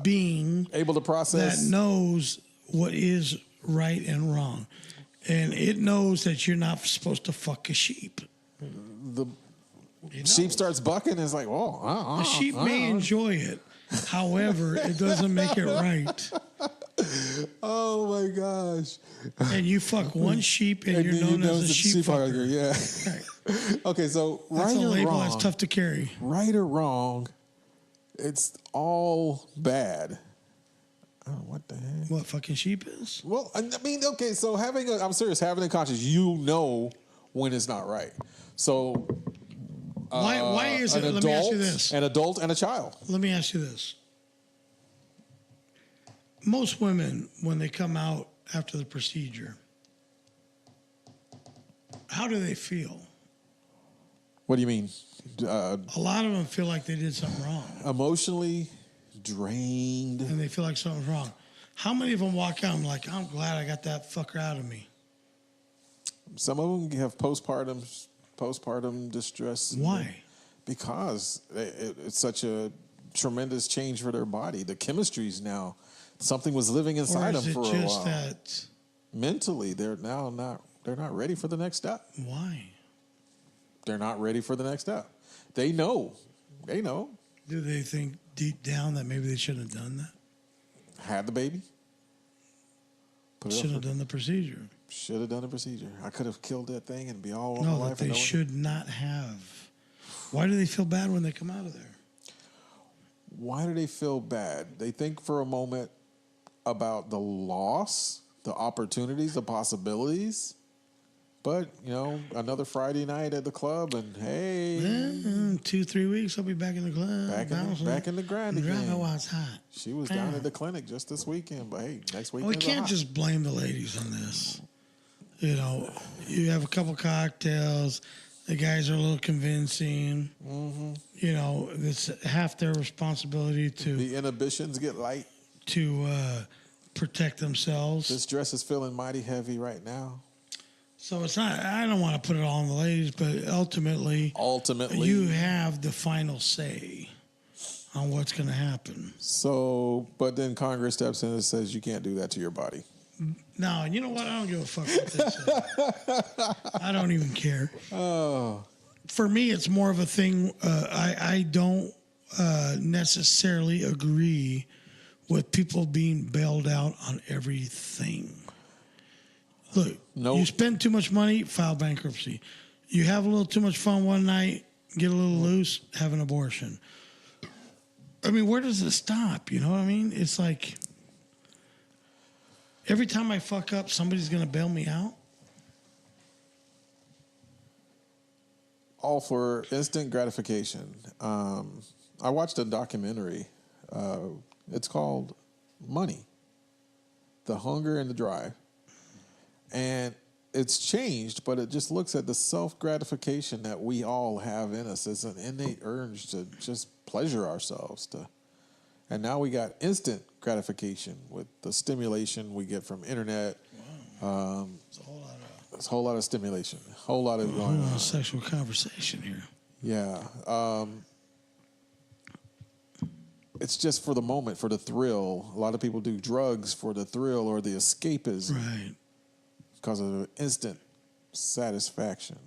being able to process. that knows what is right and wrong. And it knows that you're not supposed to fuck a sheep. The sheep starts bucking and it's like, whoa. The sheep may enjoy it. However, it doesn't make it right. Oh my gosh. And you fuck one sheep and you're known as a sheep fucker. Yeah. Right. Okay, so That's right a or label wrong. that's tough to carry. Right or wrong, it's all bad. Oh, what the heck? What fucking sheep is? Well, I mean, okay, so I'm serious, having a conscience, you know when it's not right. So Why is it? Let me ask you this. An adult and a child. Let me ask you this. Most women, when they come out after the procedure, how do they feel? What do you mean? A lot of them feel like they did something wrong. Emotionally drained. And they feel like something's wrong. How many of them walk out and like, I'm glad I got that fucker out of me? Some of them have postpartum distress. Why? Because it's such a tremendous change for their body. The chemistry's now, something was living inside them for a while. Or is it just that mentally they're not ready for the next step? Why? They're not ready for the next step. They know. Do they think deep down that maybe they shouldn't have done that? Had the baby. Should have done the procedure. Should have done the procedure. I could have killed that thing and be all over No, life. that they should not have. Why do they feel bad when they come out of there? Why do they feel bad? They think for a moment about the loss, the opportunities, the possibilities. But, another Friday night at the club and hey. 2-3 weeks, I'll be back in the club. Back in the grind again. Driving while it's hot. She was down at the clinic just this weekend, but hey, next weekend. We can't just blame the ladies on this. You have a couple cocktails. The guys are a little convincing. Mm-hmm. It's half their responsibility to. The inhibitions get light. To protect themselves. This dress is feeling mighty heavy right now. So it's not. I don't want to put it all on the ladies, but ultimately, you have the final say on what's going to happen. So, but then Congress steps in and says you can't do that to your body. No, and you know what? I don't give a fuck what they say. I don't even care. Oh. For me, it's more of a thing. I don't necessarily agree with people being bailed out on everything. Look, you spend too much money, file bankruptcy. You have a little too much fun one night, get a little loose, have an abortion. I mean, where does it stop? You know what I mean? It's like every time I fuck up, somebody's going to bail me out. All for instant gratification. I watched a documentary. It's called Money, The Hunger and the Drive. And it's changed, but it just looks at the self-gratification that we all have in us. It's an innate urge to just pleasure ourselves. And now we got instant gratification with the stimulation we get from internet. Wow. It's a whole lot of stimulation. A whole lot of going on. Sexual conversation here. Yeah. It's just for the moment, for the thrill. A lot of people do drugs for the thrill or the escapism. Right. Because of the instant satisfaction.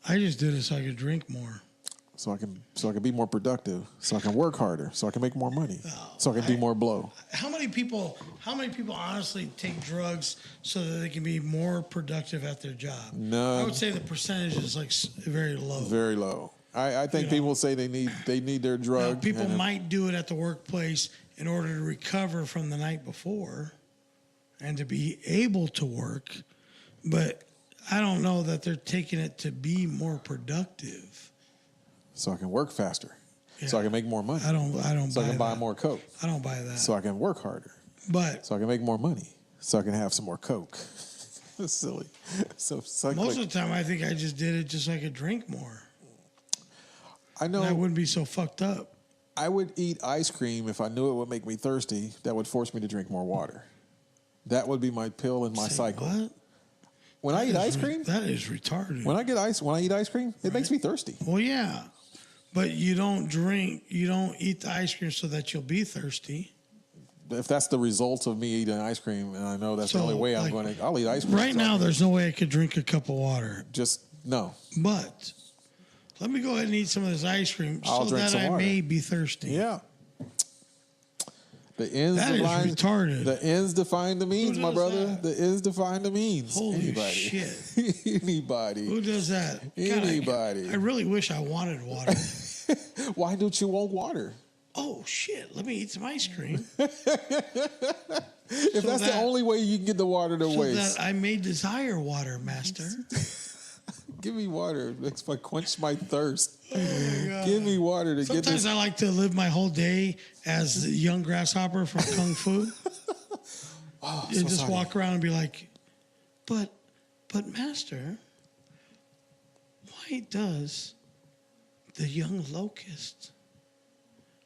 I just did it so I could drink more. So I can be more productive. So I can work harder. So I can make more money. So I can do more blow. How many people honestly take drugs so that they can be more productive at their job? No. I would say the percentage is like very low. Very low. I think people say they need their drug. Now, people might do it at the workplace in order to recover from the night before and to be able to work, but I don't know that they're taking it to be more productive. So I can work faster. Yeah. So I can make more money. I don't So I can buy more Coke. I don't buy that. So I can work harder. But so I can make more money. So I can have some more Coke. It's silly. So most of the time I think I just did it just so I could drink more. I know. And I wouldn't be so fucked up. I would eat ice cream if I knew it would make me thirsty. That would force me to drink more water. That would be my pill in my cycle. What? When I eat ice cream, that is retarded. when I eat ice cream, it makes me thirsty. Well, yeah, but you don't eat the ice cream so that you'll be thirsty. If that's the result of me eating ice cream, and I know that's the only way I'll eat ice cream. Right now, there's no way I could drink a cup of water. Just no. But let me go ahead and eat some of this ice cream so that I may be thirsty. Yeah. The ends that define, is retarded. The ends define the means, my brother. That? The ends define the means. Holy shit. Anybody. Who does that? Anybody. God, I really wish I wanted water. Why don't you want water? Oh, shit. Let me eat some ice cream. If that's the only way you can get the water to waste. So that I may desire water, master. Give me water. Let's quench my thirst. Oh, give me water to Sometimes get this. I like to live my whole day as the young grasshopper from Kung Fu. Oh, and just walk around and be like, but master, why does the young locust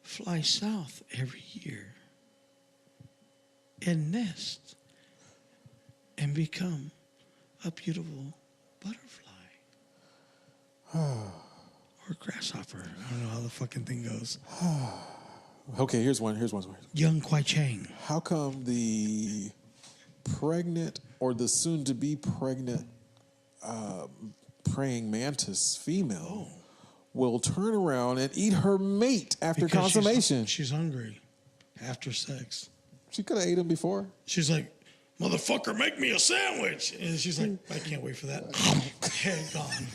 fly south every year and nest and become a beautiful butterfly? Or grasshopper. I don't know how the fucking thing goes. Okay, here's one. Young Kwai Chang. How come the pregnant or the soon-to-be pregnant praying mantis female will turn around and eat her mate after consummation? She's hungry after sex. She could have ate him before. She's like, motherfucker, make me a sandwich. And she's like, I can't wait for that. Head gone.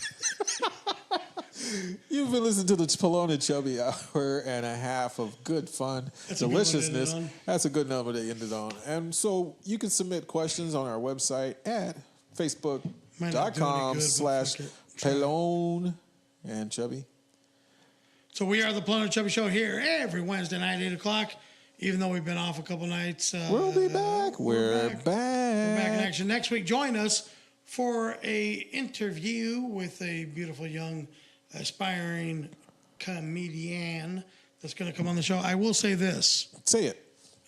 You've been listening to the Pelon and Chubby hour and a half of good fun, deliciousness. That's a good number to end it on. And so you can submit questions on our website at facebook.com/Pelon and Chubby. So we are the Pelon and Chubby Show here every Wednesday night, 8 o'clock. Even though we've been off a couple nights. We'll be back. We're back. We're back in action. Next week, join us for a interview with a beautiful young aspiring comedian that's going to come on the show. I will say this. Say it.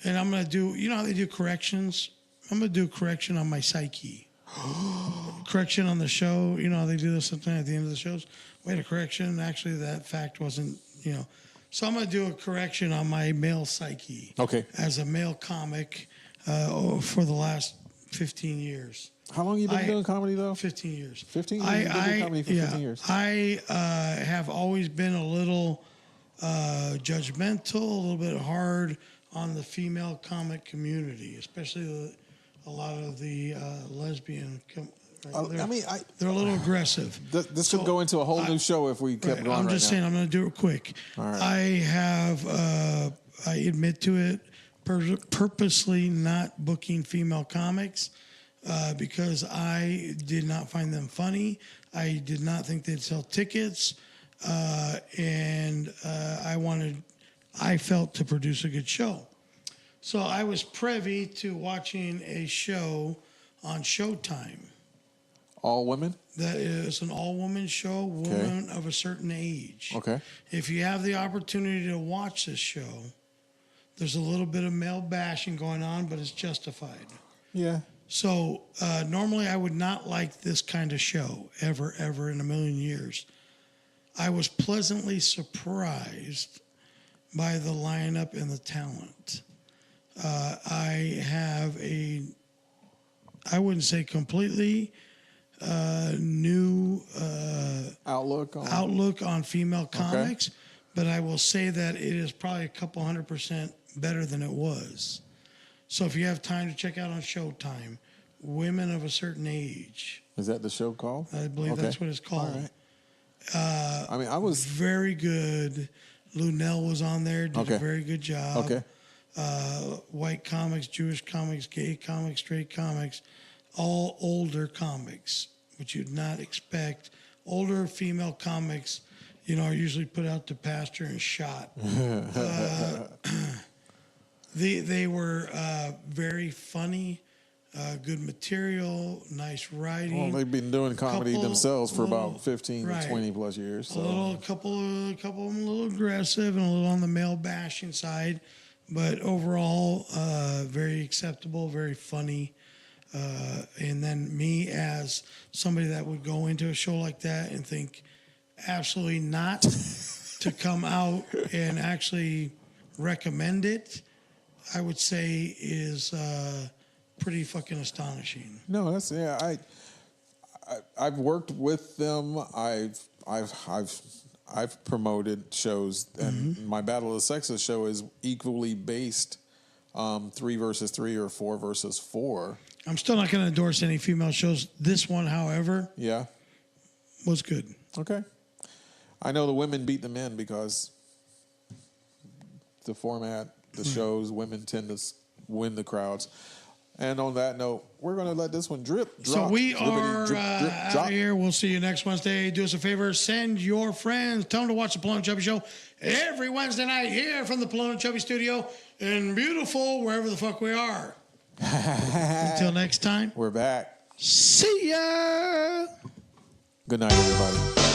And I'm going to do, you know how they do corrections? I'm going to do a correction on my psyche. Correction on the show. You know how they do this sometimes at the end of the shows? Wait, a correction. Actually, that fact wasn't, So I'm going to do a correction on my male psyche. Okay. As a male comic for the last 15 years. How long have you been doing comedy, though? 15 years. 15 years? You've been doing comedy for 15 years. I have always been a little judgmental, a little bit hard on the female comic community, especially a lot of the lesbian they're a little aggressive. This could go into a whole new show if we kept going. I'm just saying, I'm going to do it quick. All right. I admit to it, purposely not booking female comics because I did not find them funny. I did not think they'd sell tickets. And I felt to produce a good show. So I was privy to watching a show on Showtime. All women? That is an all-woman show, women of a certain age. Okay. If you have the opportunity to watch this show, there's a little bit of male bashing going on, but it's justified. Yeah. So normally I would not like this kind of show, ever in a million years. I was pleasantly surprised by the lineup and the talent. I have I wouldn't say completely new outlook on female comics, but I will say that it is probably a couple 100% better than it was. So if you have time to check out on Showtime, Women of a Certain Age. Is that the show called? I believe that's what it's called. All right. I was very good. Lunel was on there, did a very good job. Okay. White comics, Jewish comics, gay comics, straight comics, all older comics, which you'd not expect. Older female comics, are usually put out to pasture and shot. They were very funny, good material, nice writing. Well, they've been doing comedy themselves for about 15 to 20 plus years. So. A couple of them a little aggressive and a little on the male bashing side, but overall, very acceptable, very funny. And then me as somebody that would go into a show like that and think absolutely not to come out and actually recommend it, I would say is pretty fucking astonishing. No, that's I've worked with them. I've promoted shows, and my Battle of the Sexes show is equally based 3 versus 3 or 4 versus 4. I'm still not going to endorse any female shows. This one, however, was good. Okay. I know the women beat the men because the format, the shows, women tend to win the crowds. And on that note, we're going to let this one drip. Drop, so we drippity, are drip, out drop. of here. We'll see you next Wednesday. Do us a favor. Send your friends. Tell them to watch the Pelon and Chubby Show every Wednesday night here from the Pelon and Chubby studio in beautiful wherever the fuck we are. Until next time. We're back. See ya. Good night, everybody.